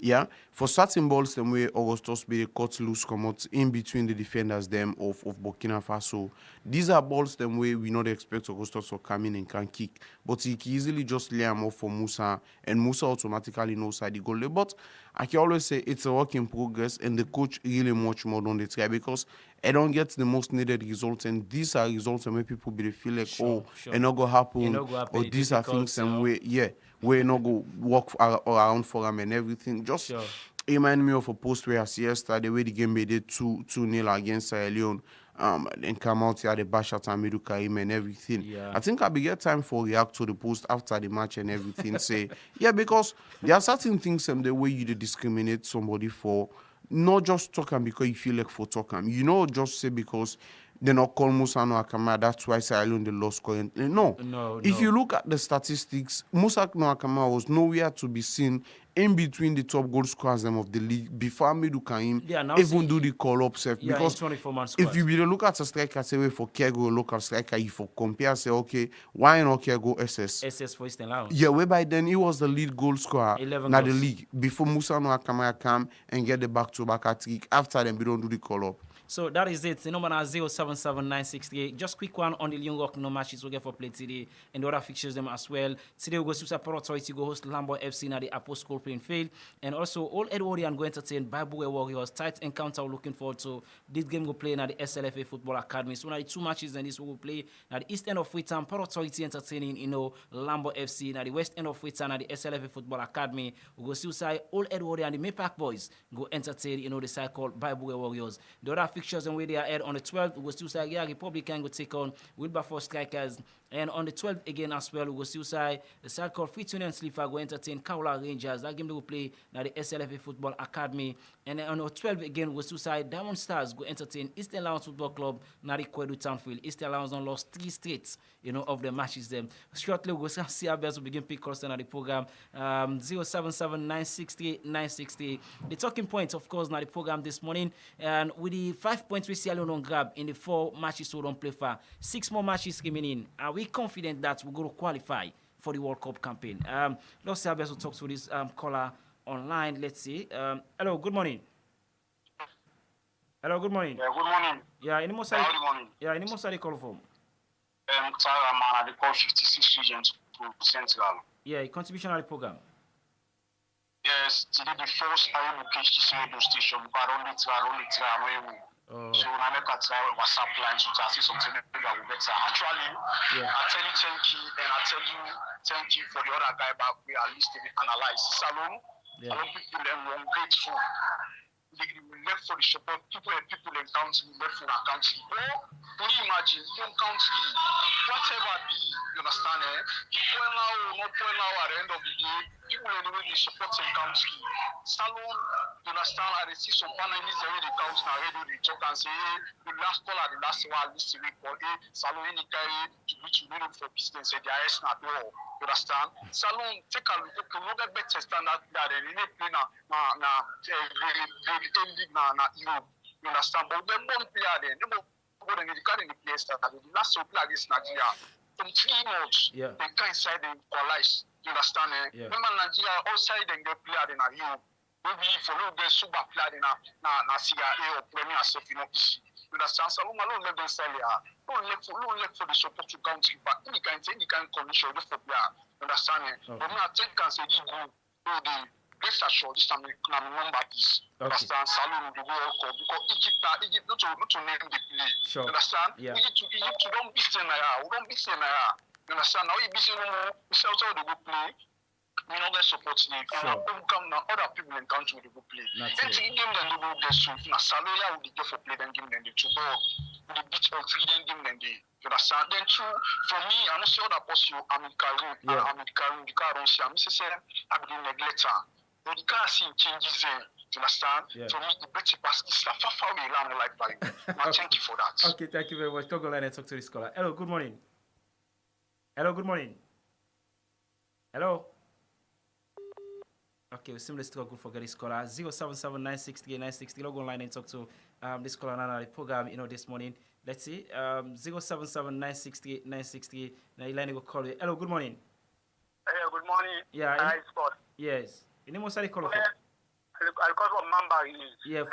yeah, for certain balls them way Augustus be cut loose come out in between the defenders them of Burkina Faso. These are balls them way we not expect Augustus to come in and can kick. But he can easily just lay them off for Musa and Musa automatically knows how the goal. But I can always say it's a work in progress and the coach really much more on the try because I don't get the most needed results and these are results that make people be feel like Sure. it not gonna happen It not go happen, or it's these are difficult, things some way where not go walk around for them and everything. Just Sure. it reminded me of a post where I see yesterday where the game made it 2-0 against Leone. And come out here the bash at Amidu Karim and everything. Yeah. I think I'll be get time for react to the post after the match and everything. Say because there are certain things the way you discriminate somebody for not just talking because you feel like for talking. Just say because they not call Musa Noah Kamara, that's why Sierra Leone they lost currently. No. If you look at the statistics, Musa Noah Kamara was nowhere to be seen in between the top goal scorers them of the league before Amidu Karim even do the call-up self. Yeah, Because 24-man squad. if you really look at a striker, say way for Kego, local striker, if you compare, say, okay, why not Kego SS? SS for Eastern Lounge. Yeah, whereby then he was the lead goal scorer 11 in the goals. league before Musa Noah Kamara come and get the back-to-back hat trick. After them, we don't do the call-up. So that is it. The number now 077968. Just quick one on the Leon Rock no matches we get for play today and the other fixtures them as well. Today we go to Support Authority, go host Lambo FC now the Apple School playing field. And also all Edwardian go entertain Bible Warriors. Tight encounter we're looking forward to. This game will play now the SLFA Football Academy. So now the two matches and this we will play now the East End of Freetown, Port Authority entertaining, Lambo FC. Now the West End of Freetown, now the SLFA Football Academy. We go see side all Edwardian and the Maypac boys go entertain, the side called Bible Warriors. The other fixtures and where they are at on the 12th, we will still say Republican go take on Wilberforce Strikers. And on the 12th again as well, we will still say the side called Free Union Sleeper go entertain Kaula Rangers. That game they will play now the SLFA Football Academy. And then on the 12th again, we will still say Diamond Stars go entertain Eastern Lions Football Club now the Kwedu Townfield. Eastern Lions on lost 3 straight, of the matches them. Shortly we will see our best will begin pick calls on the program. 077-960-960. The talking point, of course, now the program this morning. And with the 5 points we see alone on grab in the 4 matches we don't play for, 6 more matches remaining. Are we confident that we're going to qualify for the World Cup campaign? Let's see how best we'll talk to this caller online. Let's see. Hello, good morning. Hello, good morning. Yeah, good morning. Yeah, any more side? Good morning. Yeah, any more side call from? Sarah, man, I call 56 regions to Central. Yeah, contribution to the program. Yes, today the first I will catch this radio station, but only try. So when I make a try WhatsApp line to see something that will better. Actually, Yeah. I tell you thank you, and I tell you thank you for the other guy back. We are listed analysis alone. Yeah. A lot of people them were grateful. They left for the support. People in country left for the country. Oh, can you imagine? Young country, whatever be, you understand? The point now, not point now at the end of the day, people anyway they support in country. Salon, you understand? I see some panelists already the council now ready to talk and say, hey, the last call at the last one, this week, but hey, Salon any carry to which you need for business, they are not all. You understand? Salon, take a look at better standard that they need play na Europe. You understand? But they don't play there. They don't go in the place that the last play against Nigeria. From 3 months, Yeah. they can inside and equalize. You understand? Yeah. Remember Nigeria outside and they play in Europe. Maybe for no get super play na CIA or Premier stuff, you understand? So long let them sell it. Don't let for the support to country, but any kind condition for player. Understand? Okay. But me I think can say you go the rest assured this time na number this. Okay. Understand? Salon to go World because Egypt not to name the play. Sure. Understand? Yeah. Egypt don't be saying we don't be saying you understand? Now you be saying we sell to the go play. We don't get support league. Sure. Come now other people in country will go play. That's Then it. to give them the go get so na salary will be for play then give them the to go. The beach or three then give them the you understand? Then two for me I not see other person I'm in Cameroon. Yeah. I'm in Cameroon the car don't see I'm say I'm the neglector. But the car see changes there. You understand? Yeah. For me the better pass is far away land like value. Thank you for that. Okay, thank you very much. Talk online and talk to this caller. Hello, good morning. Hello, good morning. Hello. Okay, we seem struggle for this caller. 077-960-960. Log online and talk to this caller on the program, this morning. Let's see. 077-960-960. Now Elaine will call you. Hello, good morning. Hey, good morning. Yeah. Hi, Sport. Yes. You know what call for? I'll call for Mamba is. Yeah,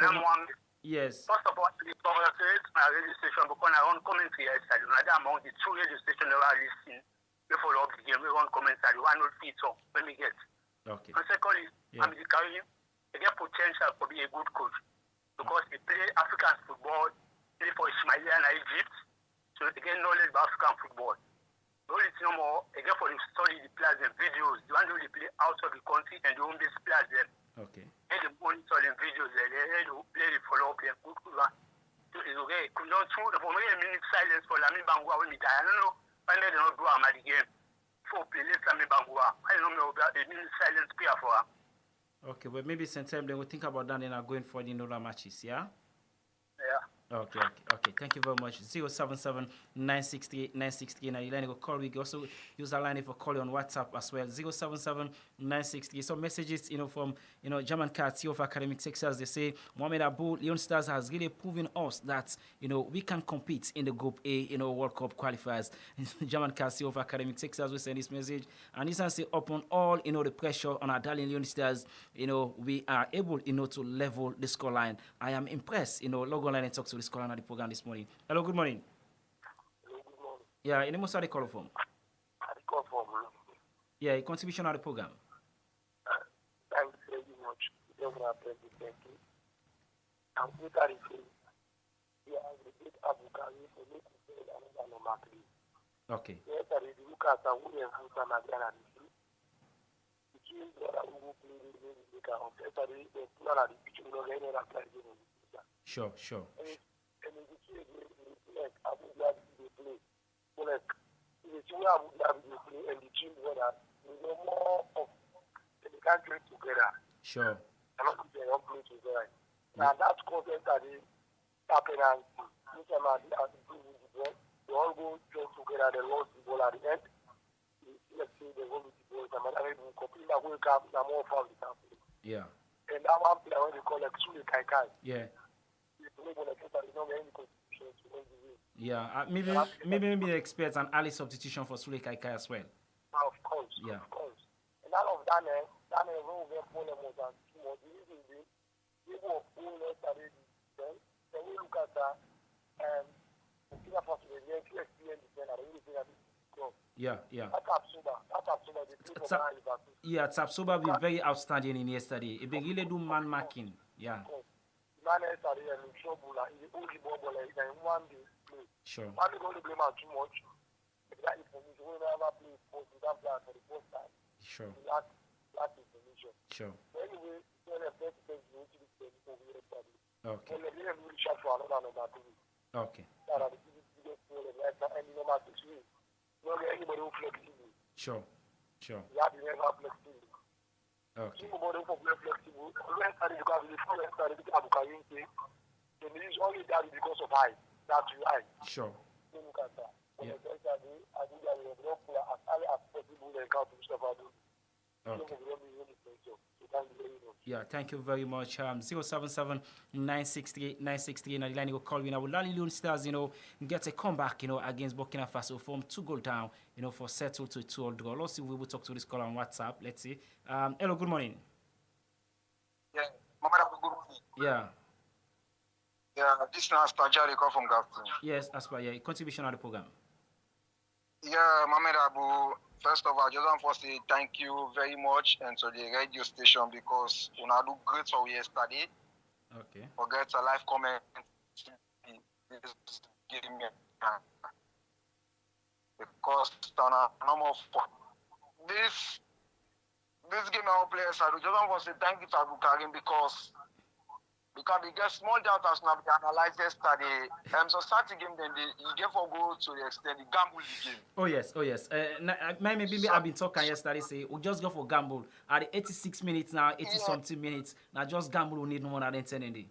yes. First of all, the congratulate my radio station because I run commentary outside. I'm among the 2 radio stations that are listening. We follow up the game. We run commentary. One will fit up when we get. Okay. And secondly, Yeah. I'm the Caribbean. They get potential to be a good coach because they play African football, play for Ismaili and Egypt, so they get knowledge about African football. The only thing more, they get for them study the players and videos. The one who they play out of the country and the home base players them. Okay. And they monitor them videos there. They play the follow up them. Good. So it's okay. Could not true. For me, a minute silence for Lami Bangua when we die. I don't know. Why they don't do at the game. For play Lami Bangua. I don't know about a minute silence prayer for her. Okay, but maybe sometime then we'll think about that and are going for the other matches, yeah? Yeah. Okay. Thank you very much. 077-960-960. Now, you line go call. We can also use our line for calling on WhatsApp as well. 077-960. Some messages, from, German Cats, of Academic Texas. They say, Mohamed Abu, Leone Stars has really proven us that, we can compete in the Group A, World Cup qualifiers. German Cats, of Academic Texas will send this message. And this say, upon all, the pressure on our darling Leone Stars, we are able, to level the scoreline. I am impressed, log online and talk to to this call on the program this morning. Hello, good morning. Hello, good morning. Yeah, any most of the call from? I call from Yeah, a contribution of the program. thank you very much. Governor President. I'm Peter Rife. Yeah, the big Abukari for me to say another number 3. Okay. Yes, I did look at a woman who's an Agana. Between the other play the Nika of Petari, the plan of the picture of any other player. Sure. And in the case, like Abu Dhabi, they play. So, like, the two Abu Dhabi, they play, and the team whether we know more of the country together. Sure. And not they don't play together. Now, that's content that is happening. Each time I do with the ball, they all go join together, they lost the ball at the end. Let's say they go with the ball, and I will complete that World Cup, and more fun with that. Yeah. And that one player, when they call like Sule Kaikai, Yeah. they play when they don't get any contribution to win the game. Yeah. Maybe the experts and early substitution for Sule Kaikai as well. Of course. Yeah. Of course. And all of Daniel wrote their phone more than 2 months. The reason is people of phone yesterday, then we look at that, and Burkina Faso, the experience defender, the only thing that is strong. Yeah. That's Absuba, they play for Ghana Liverpool. Yeah, Tapsoba been very outstanding in yesterday. It been really do man marking. Yeah. The man yesterday, and in trouble, in the only ball, in one day play. Sure. Man, they don't blame him too much. That information, we never play sports without players for the first time. Sure. That information. Sure. So anyway, when the first thing you need to do is to be yesterday. Okay. And they didn't really shout for another number 3. Okay. That are the biggest goal and like that, and number 6 win. You don't get anybody who flexible. Sure. You have to never flexible. Okay. Somebody who play flexible. Yesterday, because before yesterday, because Abukarin came, they use only that because of height. That's right. Sure. Look at that. Yeah. Yesterday, I think that we have not play as early as possible and count to Mustafa Adu. Okay. Thank you very much. Yeah, thank you very much. 077 963 963 na the line you call me now. Leone Stars, get a comeback, against Burkina Faso from 2-goal down, for settle to a 2-all draw. Let's see if we will talk to this call on WhatsApp. Let's see. Hello, good morning. Yeah, Mama, good morning. Yeah. Yeah, this is Stajari call from Gafton. Yes, Aspa, yeah, contribution of the program. Yeah, Mohamed Abu, first of all, I just want to say thank you very much and to the radio station because you do great for yesterday. Okay. Forget a live comment. Because no more fun. This game our players I just want to say thank you to Abu Karim because they get small doubters now they analyze yesterday. So start the game then you get for go to the extent the gamble the game. Oh yes. Maybe I've been talking yesterday. Say we just go for gamble at the 86 minutes now, 80 something minutes. Now just gamble we need no more than 10 in the.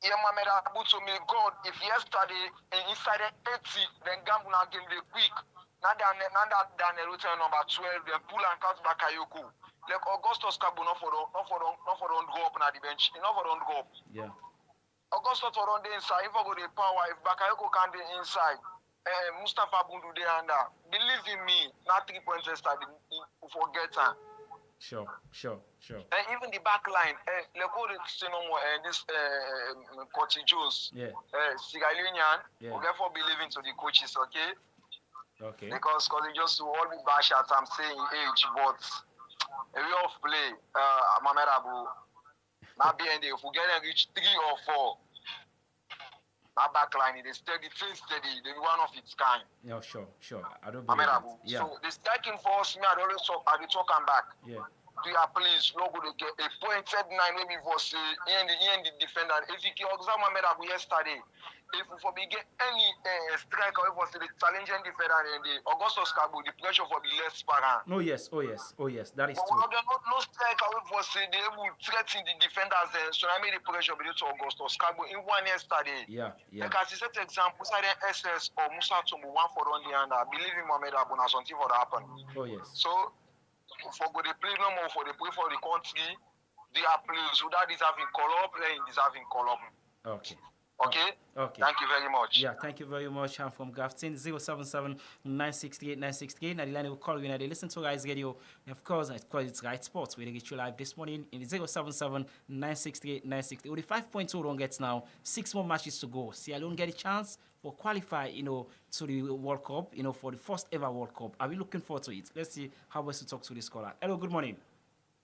Yeah, Mohamed Abu to me, God, if yesterday inside the 80, then gamble now game the quick. Now that routine number 12, then pull and count back Ayoko. Like Augustus Cabo not for don't go up na the bench, not for don't go up. Yeah. Augustus for on the inside, if I go the power, if Bakayoko can the inside, Mustafa Bundu the under. Believe in me, not 3 points yesterday, forget her. Sure. And even the back line, let's go to this Coach Jones, Sigalian, we therefore believing to the coaches, okay? Okay. Because they just all be bash at I'm saying age, but a way of play, Mohamed Abu, not being there, if we get reach 3 or 4, my backline is steady, the one of its kind. Yeah, sure. I don't Mohamed believe Abu. it. Yeah. So the striking force, me, I always talk, and back. Yeah. To your police, no good to get a pointed 9 maybe for say in the defender. If you can observe Mohamed Abu yesterday, if we get any striker for the challenging defender and the Augustus Cabo, the pressure for the less parent. Oh yes, that is but true. No striker for say they will threaten the defenders so I made the pressure with to Augustus Cabo in one yesterday. Yeah. Like as you set example, say SS or Musa Tumbu one for on the under. Believe in Mohamed Abu now something for that happen. Oh yes. So for go they play no more for the play for the country, they are players who that deserving call up, playing deserving call up. Okay. Okay? Okay. Thank you very much. Yeah, thank you very much. I'm from Grafton 077 968 968. Now the line will call you. Now they listen to Rise Radio. And of course, it's Right Sports. We get you live this morning in 077 968 968. With the 5.2 don't get now, 6 more matches to go. Sierra Leone get a chance for qualify, to the World Cup, for the first ever World Cup. Are we looking forward to it? Let's see how best to talk to this caller. Hello, good morning.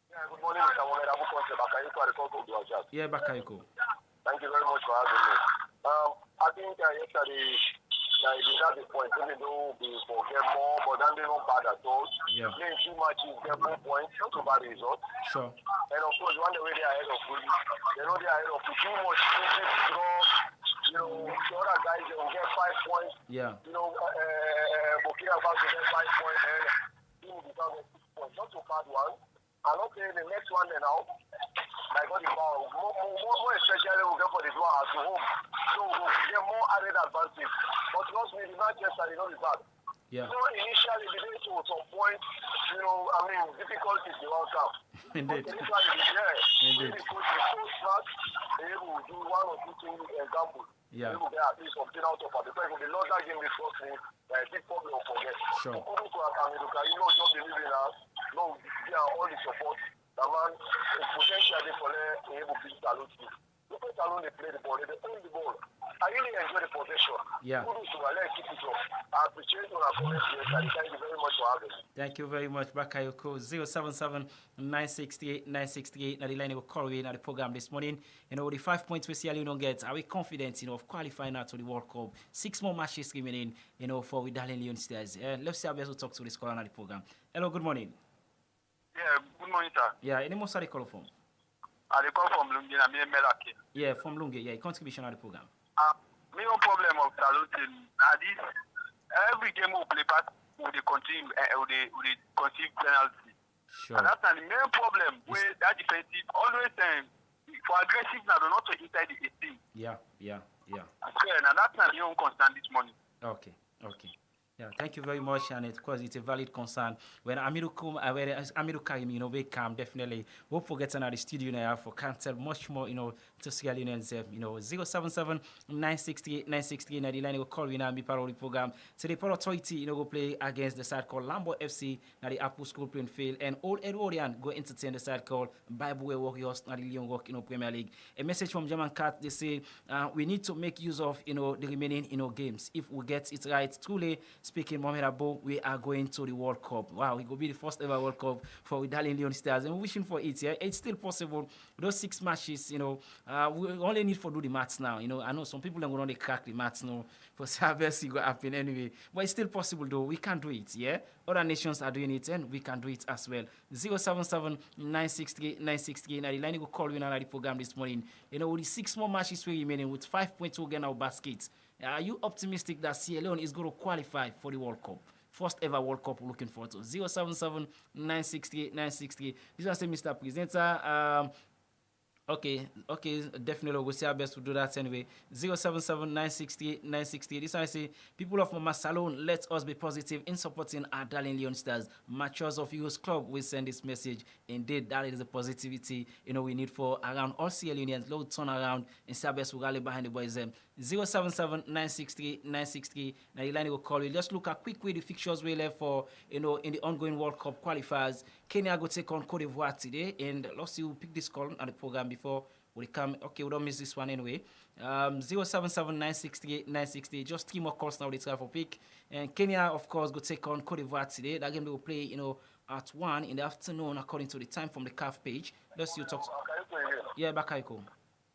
Yeah, good morning, Mr. Mohamed Abu Konse Bakayoko at the Congo Duajat. Yeah, Bakayoko. Thank you very much for having me. I think yesterday, they had the point, even though we forget more, but then they not bad at all. Yeah. Playing 2 matches, get 4 points, not a bad result. Sure. And of course, when they were ahead of you, they know they're ahead of you. Too much, they draw. The other guys, they will get 5 points. Yeah. Burkina Faso get 5 points, and team will become 6 points. Not a bad one. And okay, the next one now, I got the ball. More especially, we'll get for the draw at home. So we'll get more added advantage. But trust me, the Manchester, they know the bad. Yeah. Initially, the day to some point, difficulties they won't come. Indeed. But initially, Indeed. the coach is so smart, they will do 1 or 2 things example. Yeah. They will get at least something out of it. Because if they lost that game before, big problem will forget. Sure. According to America, just believe in us. No, they are all the support. The man is potentially for able to salute you. Look at Salone, they play the ball, they own the ball. I really enjoy the possession. Yeah. Kudos to Allah, keep it up. I appreciate your comments here. Thank you very much for having me. Thank you very much, Bakayoko. 077 968 968. Now the line will call you in at the program this morning. The 5 points we see don't get. Are we confident, of qualifying now to the World Cup? 6 more matches remaining, for with darling Leone Stars. Let's see how best we talk to this caller on the program. Hello, good morning. Yeah, good morning, sir. Yeah, any more sorry call from? I call from Lungi, I'm in Melake. Yeah, from Lungi. Yeah, contribution on the program. Me no problem of saluting. This every game we play back with the continue with the conceive penalty. Sure. And that's the main problem where that defensive always for aggressive now not to inside the 18. Yeah. And that's not your own concern this morning. Okay. Yeah, thank you very much, and of course it's a valid concern. When Amiru Karim, we come definitely. Hope for getting out of the studio now for can't tell much more, to Sierra Leoneans, 077 968 968. Now the line will call you now and be part of the program. Today, Port Authority, go play against the side called Lambo FC. Now the Apple School playing field, and Old Edwardian go entertain the side called Bible Way Warriors. Now the Leon work, Premier League. A message from German Cat. They say we need to make use of, the remaining, games. If we get it right, truly. Speaking Mohamed Abo, we are going to the World Cup. Wow, it will be the first ever World Cup for darling Leone Stars, and we're wishing for it. Yeah, it's still possible. Those 6 matches, we only need to do the maths now. I know some people are going to crack the maths now for service. It will happen anyway, but it's still possible though. We can do it. Yeah, other nations are doing it, and we can do it as well. 077 968 968. Now the line will call you now at the program this morning. With the 6 more matches remaining, with 5.2 again our baskets. Are you optimistic that Sierra Leone is going to qualify for the World Cup? First ever World Cup we're looking forward to. 077 968 968. This one say Mr. Presenter. Okay, definitely we'll see our best to do that anyway. 077 968 968. This one I say, people of Mama Salone, let us be positive in supporting our darling Leone Stars. Matures of Youth Club will send this message. Indeed, that is the positivity we need for around all Sierra Leoneans. Low turn around and see our best to rally behind the boys. 077 963 963. Now the line will call you. Just look at quickly the fixtures we left for in the ongoing World Cup qualifiers. Kenya go take on Cote d'Ivoire today, and let's see who pick this call on the program before we come. Okay, we don't miss this one anyway. 077 968 968. Just 3 more calls now. They try for pick. And Kenya, of course, go take on Cote d'Ivoire today. That game they will play, at 1 in the afternoon according to the time from the CAF page. Let's see you talk. Yeah, Bakayoko.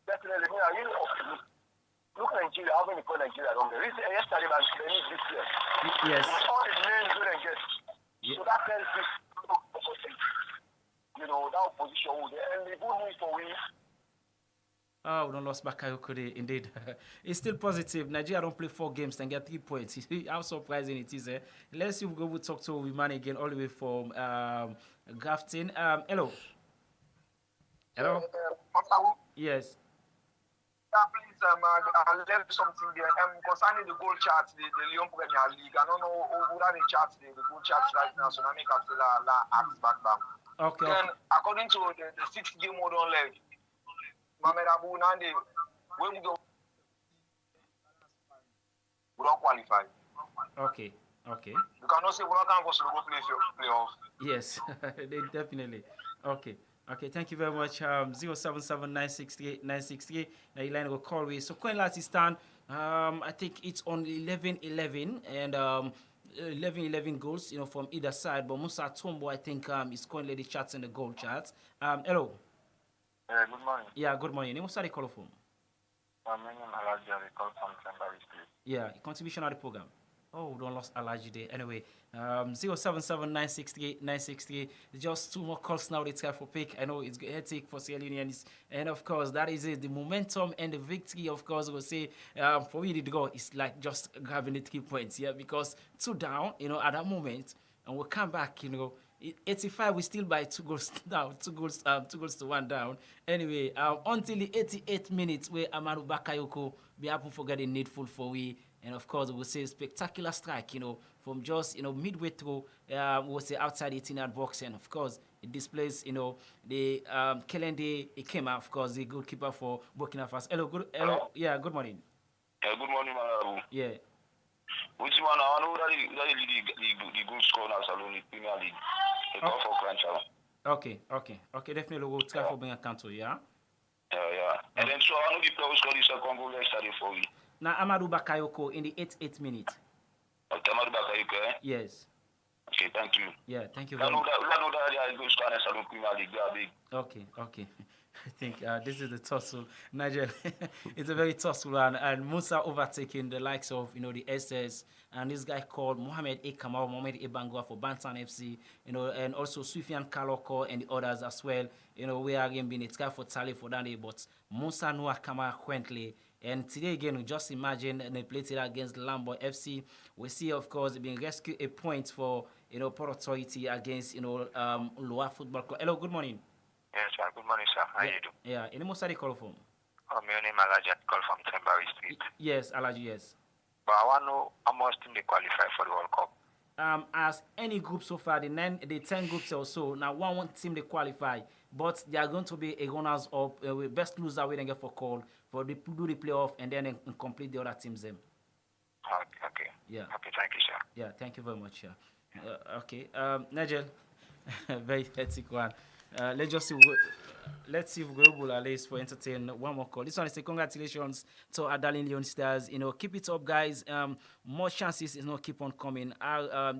Definitely, look Nigeria, how many call Nigeria wrong? Yesterday, they need this year. Yes. All the names good and get. So that tells you, that opposition will and the good news for we. Oh, we don't lost Bakayoko indeed. It's still positive. Nigeria don't play 4 games and get 3 points. How surprising it is. Let's see if we go talk to Wiman again all the way from Grafton. Hello. Yes. Please, I'll learn something there. Concerning the goal chart, the Lyon Premier League, I don't know who ran the chart, the goal chart right now, so I make a ask back. Okay. Then, according to the 6th game mode on leg, Mohamed Abu Nande, when we go qualify. Okay. Okay. You cannot say one can go play playoff. Yes, definitely. Okay. Okay, thank you very much. 077963963. Now you line will call we. So Coin last stand. I think it's on 11-11 and 11-11 goals, from either side. But Musa Tombo, I think, is currently the charts in the goal charts. Hello. Yeah, good morning. Yeah, good morning. What's the call from? My name is Alaji. I call from Tembury Street. Yeah, contribution of the program. Oh, we don't lost allergy there. Anyway, 077963963. Just two more calls now. It's time for pick. I know it's hectic for Sierra Leoneans. And of course, that is it. The momentum and the victory, of course, we'll say for me, the goal is like just grabbing the 3 points here because 2 down, at that moment, and we'll come back, 85, we still by 2 goals down, 2 goals to 1 down. Anyway, until the 88th minute, where Amaru Bakayoko be happen for getting needful for we. And of course, we'll say spectacular strike, from just, midway through, we'll say outside the 18-yard box. And of course, it displays, the Kelende Ikema, of course, the goalkeeper for Burkina Faso. Hello. Yeah, good morning. Yeah, good morning, Manabu. Yeah. Which one? I know that the good score now, Saloni Premier League. They go for Crunch. Okay, definitely we'll try for being a country, yeah? Yeah. And then so I know the players score the second goal yesterday for you. Now, Amadou Bakayoko in the 88th minute. Okay, Amadou Bakayoko, eh? Yes. Okay, thank you. Yeah, thank you very much. Okay. I think this is the tussle. Nigel, it's a very tussle one. And Musa overtaking the likes of, the SS and this guy called Mohamed A. Kamal, Mohamed A. Bangwa for Bantan FC, and also Sufian Kaloko and the others as well. We are again being a guy for Tali for that day, but Musa Noah Kama Quentley. And today again, we just imagine they played it against Lambo FC. We see, of course, being rescued a point for, Port Authority against, Loa Football Club. Hello, good morning. Yes, sir. Good morning, sir. How you do? Yeah, any more study call from? My name is Alaji. I call from Tembury Street. Yes, Alaji, yes. But I want to know how much team they qualify for the World Cup. As any group so far, the 10 groups or so, now one team they qualify, but they are going to be a runners up, best loser we then get for call for the do the playoff and then complete the other teams them. Okay. Yeah. Okay, thank you, sir. Yeah, thank you very much. Yeah. Okay. Nigel, very hectic one. Let's just see. Let's see if we're able at least for entertain one more call. This one is a congratulations to our darling Leone Stars. Keep it up, guys. More chances is not keep on coming.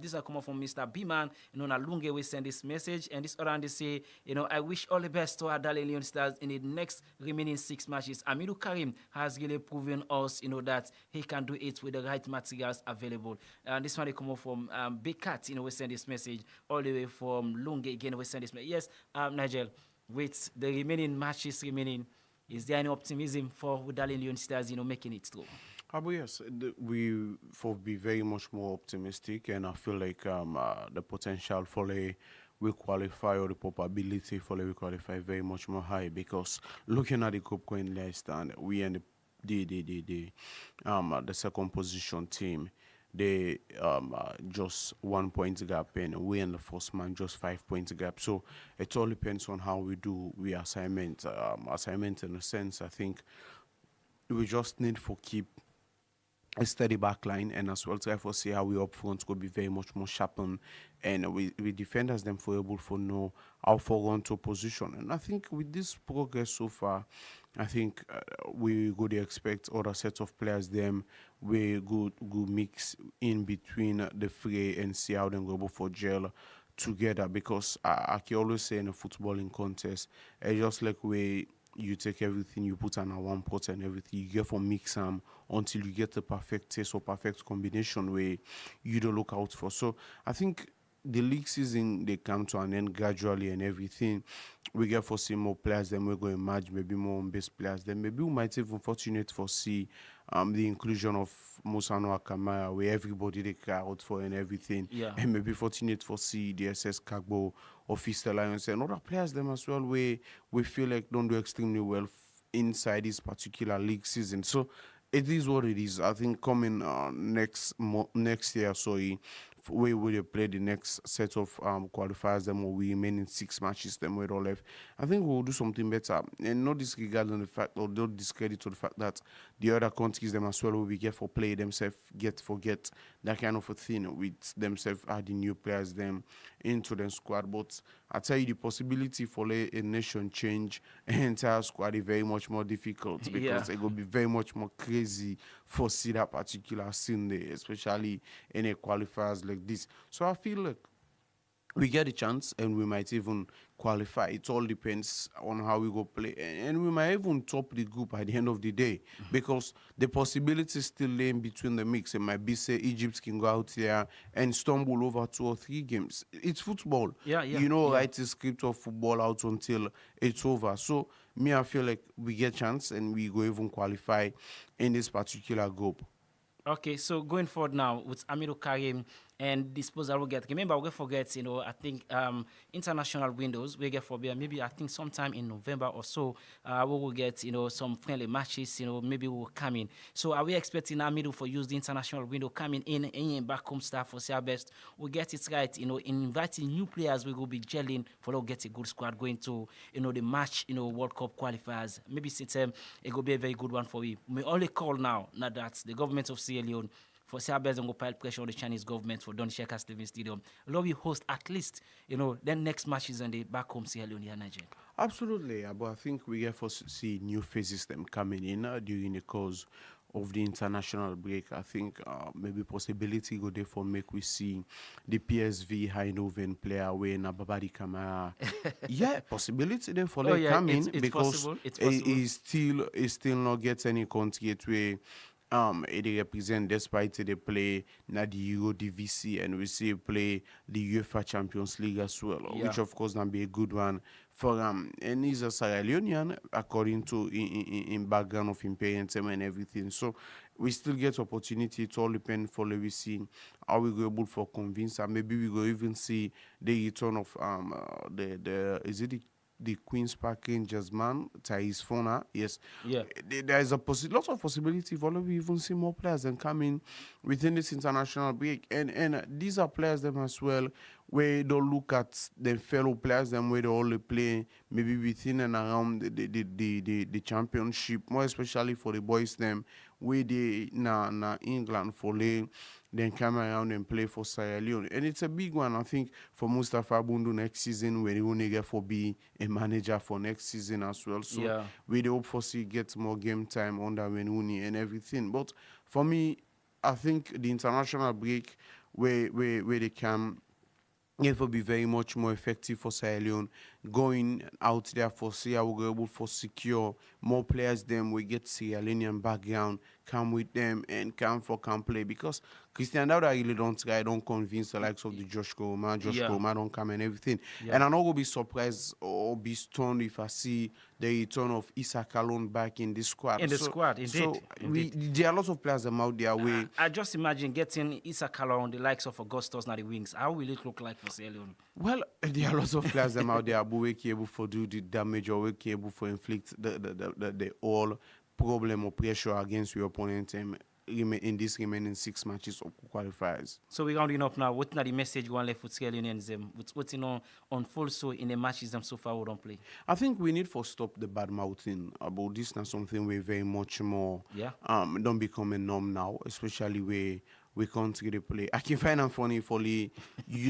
These are coming from Mr. B-Man. Nalunge will send this message, and this other they say, I wish all the best to our darling Leone Stars in the next remaining 6 matches. Amidu Karim has really proven us, that he can do it with the right materials available. And this one they come up from Big Cat. We send this message all the way from Lunge again. We send this message. Yes, Nigel. With the remaining matches remaining, is there any optimism for darling Leone Stars, making it through? Yes, we be very much more optimistic, and I feel like the potential for we qualify or the probability for we qualify very much more high because looking at the group going last and we in the second position team. They just 1 point gap and we in the first man just 5 points gap. So it all depends on how we do assignment in a sense. I think we just need to keep a steady back line and as well try to see how we up front could be very much more sharpened and we defenders them for able to know how far on to position. And I think with this progress so far, I think we could expect other sets of players them we go mix in between the fray and see how they go for gel together because I can always say in a footballing contest, it's just like we you take everything, you put on a one pot and everything, you get for mix them until you get the perfect taste or perfect combination where you don't look out for. So I think the league season they come to an end gradually and everything. We get for see more players, then we're going to match maybe more on base players. Then maybe we might even fortunate for see the inclusion of Musano Akamaya where everybody they cry out for and everything. Yeah. And maybe fortunate for see the SS Kagbo or Fist Alliance and other players them as well where we feel like don't do extremely well inside this particular league season. So it is what it is. I think coming next year, so we will play the next set of qualifiers, them will we remain in 6 matches, them with all left. I think we'll do something better, and not disregarding the fact, or don't discredit to the fact that the other countries them as well will be get for play themselves, get forget that kind of a thing with themselves adding new players them into the squad. But I tell you, the possibility for a nation change an entire squad is very much more difficult because it will be very much more crazy for see that particular scene there, especially in a qualifiers like this. So I feel like we get a chance and we might even qualify. It all depends on how we go play. And we might even top the group at the end of the day because the possibility still lay in between the mix. It might be, say, Egypt can go out there and stumble over 2 or 3 games. It's football. Right? The script of football out until it's over. So, me, I feel like we get chance and we go even qualify in this particular group. Okay, so going forward now with Amiru Karim and disposal we get. Remember, we forget, I think international windows we get for maybe I think sometime in November or so, we will get some friendly matches. Maybe we will come in. So are we expecting Amiru for use the international window coming in back home staff for our best? We get it right. In inviting new players, we will be gelling for to get a good squad going to the match. World Cup qualifiers. Maybe since it will be a very good one for we. We only call now that the government of Sierra Leone for Serbia and go pile pressure on the Chinese government for Don Sheka Stadium Stadium. Allow we host at least, then next matches on the back home Sierra Leone and Nigeria. Absolutely, but I think we get to see new faces them coming in during the course of the international break. I think maybe possibility go there for make we see the PSV Eindhoven player when Babadi Kamara. Possibility there for come in because he still not get any contract where it represent despite they play na the Euro DVC and we see play the UEFA Champions League as well, which of course can be a good one for and he's a Sierra Leonean according to in background of him parents and everything. So we still get opportunity. It all depends for we see how we go able for convince and maybe we go even see the return of the is it the Queen's Park Rangers man, Thais Fona, yes. There is a lot of possibility for we even see more players and coming within this international break. And these are players them as well where don't look at the fellow players them where they all play maybe within and around the championship, more especially for the boys them where they na England for then come around and play for Sierra Leone. And it's a big one, I think, for Mustafa Bundu next season when he will get for be a manager for next season as well. So we hope for see get more game time under Wenuni and everything. But for me, I think the international break where they can it will be very much more effective for Sierra Leone going out there for see how we're able for secure more players them we get Sierra Leonean background come with them and come play because Christian Dauda really don't convince the likes of the Josh Koma don't come and everything. And I'm not gonna be surprised or be stunned if I see the return of Issa Kalon back in this squad. Indeed. So there are lots of players them out there where I just imagine getting Issa Kalon, the likes of Augustus, now the wings. How will it look like for Sierra Leone? Well, there are lots of players them out there who are able for do the damage or able for inflict the all problem or pressure against your opponent in these remaining 6 matches of qualifiers. So we're rounding up now. What's the message you want left for Sierra Leoneans? What's on full so in the matches them so far we don't play? I think we need for stop the bad mouthing about this. Now something we're very much more don't become a norm now, especially where we can't really play. I can find it funny for you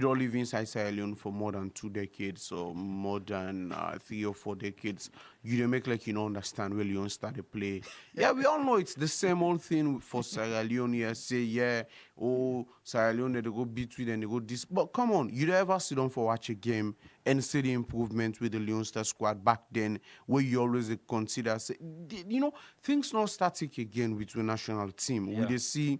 don't live inside Sierra Leone for more than 2 decades or more than 3 or 4 decades. You don't make like you don't understand where Leone started to play. We all know it's the same old thing for Sierra Leone. Say, Sierra Leone, they go beat with and they go this. But come on, you don't ever sit down for watch a game and see the improvement with the Leone Stars squad back then where you always consider, say, things not static again with the national team. We they see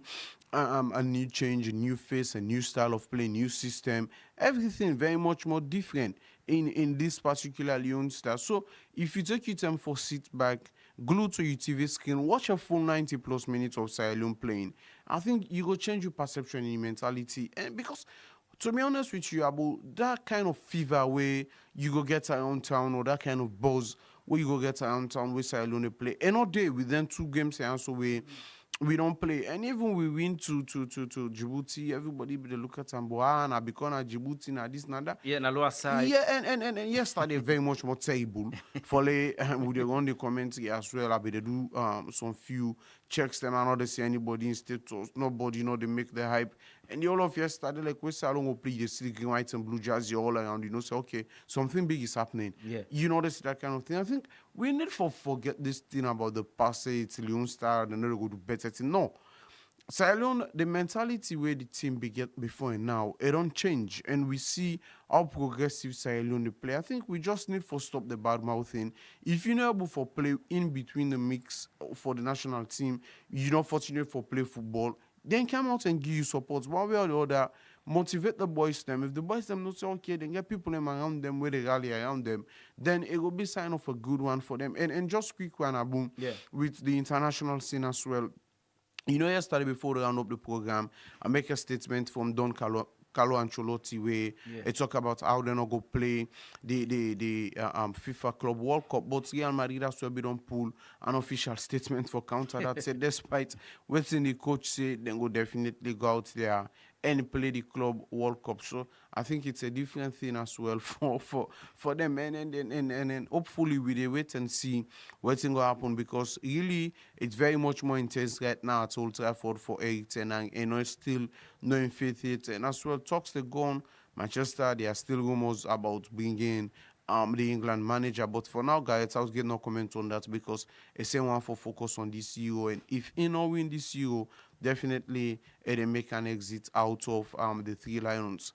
a new change, a new face, a new style of play, new system, everything very much more different in this particular Leone Stars. So if you take your time for sit back, glue to your TV screen, watch a full 90 plus minutes of Sierra Leone playing, I think you go change your perception and your mentality. And because to be honest with you, about that kind of fever where you go get around town or that kind of buzz where you go get around town where Sierra Leone play, and all day within 2 games and so where we don't play. And even we win to Djibouti, everybody be the look at Tamboa, na Bikona, Djibouti, na this, na that. Yeah, na lower side. Yeah, and yesterday very much more terrible. For with the on the commentary as well, I be they do some few checks them and not they see anybody in status, nobody they make the hype. And the all of yesterday, like we say, I don't go play the city green, white, and blue jersey all around, say, okay, something big is happening. Yeah. This that kind of thing. I think we need to forget this thing about the past, it's Leone Stars, and they go do better thing. No. Sierra Leone, the mentality where the team began before and now, it don't change. And we see how progressive Sierra Leone play. I think we just need to stop the bad mouthing. If you're not able to play in between the mix for the national team, you're not fortunate for play football, then come out and give you support. One way or the other, motivate the boys them. If the boys them not say okay, then get people them around them where they rally around them, then it will be sign of a good one for them. And just quick one, Abu, with the international scene as well. Yesterday before they round up the program, I make a statement from Don Carlo Ancelotti where they talk about how they're not go play the FIFA Club World Cup, but Real Madrid has to be done pull an official statement for counter that said despite what the coach say, then go definitely go out there and play the Club World Cup. So I think it's a different thing as well for them, and hopefully we they wait and see what's going to happen, because really it's very much more intense right now at Old Trafford for Eric and it's still no faith it, and as well talks they go on Manchester. There are still rumors about bringing the England manager, but for now, guys, I'll get no comment on that because it's one for focus on this Euro, and if he not win this Euro, definitely they make an exit out of the Three Lions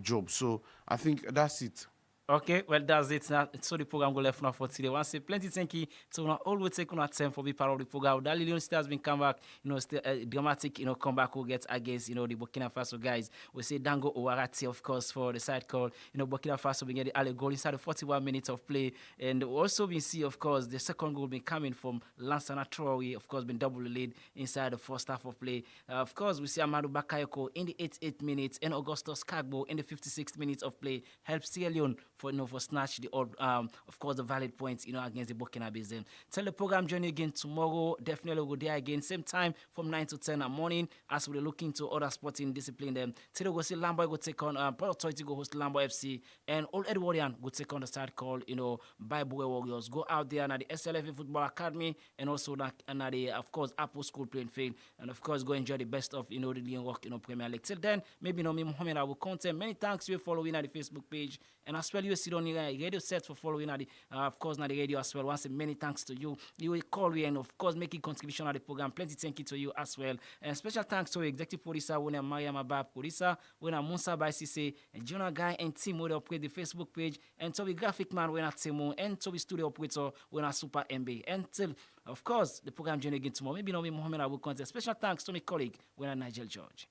job. So I think that's it. Okay, well, that's it. Now, so the program go left now for today. Want to say plenty thank you. So now always take on time for be part of the program. That Leone Stars been come back, still dramatic, comeback will get against, the Burkina Faso guys. We say Dango Ouarati, of course, for the side call. Burkina Faso been getting the early goal inside the 41 minutes of play. And we also been see, of course, the second goal been coming from Lansana Traore, of course, been double lead inside the first half of play. Of course, we see Amadou Bakayoko in the 88 minutes and Augustus Kagbo in the 56 minutes of play helps Sierra Leone for snatch the of course the valid points against the Burkina Faso. Tell the program journey again tomorrow. Definitely we'll go there again same time from 9 to 10 in the morning as we're looking to other sporting discipline. Them today go see Lambo go take on Port Authority go host Lambo FC, and Old Edwardian go take on the start call Bible Warriors. Go out there at the SLFA Football Academy and also at the of course Apple School playing field, and of course go enjoy the best of the Leon Rock Premier League. Till then, maybe me Mohammed I will content. Many thanks you following at the Facebook page, and as well you see on the radio set for following at the of course now the radio as well. Once again, many thanks to you. You will call me and of course making contribution at the program. Plenty thank you to you as well. And special thanks to executive producer when Mariam Abab, producer when Musa Baisise, and Jonah Guy and team will operate the Facebook page, and to the graphic man when Timo, and to the studio operator when Super MB. Until of course the program journey again tomorrow. Maybe me Mohammed I will contact. Special thanks to my colleague when Nigel George.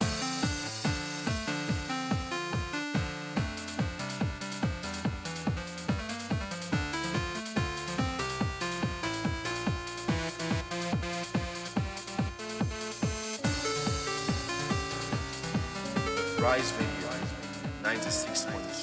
Rise Radio 96.0.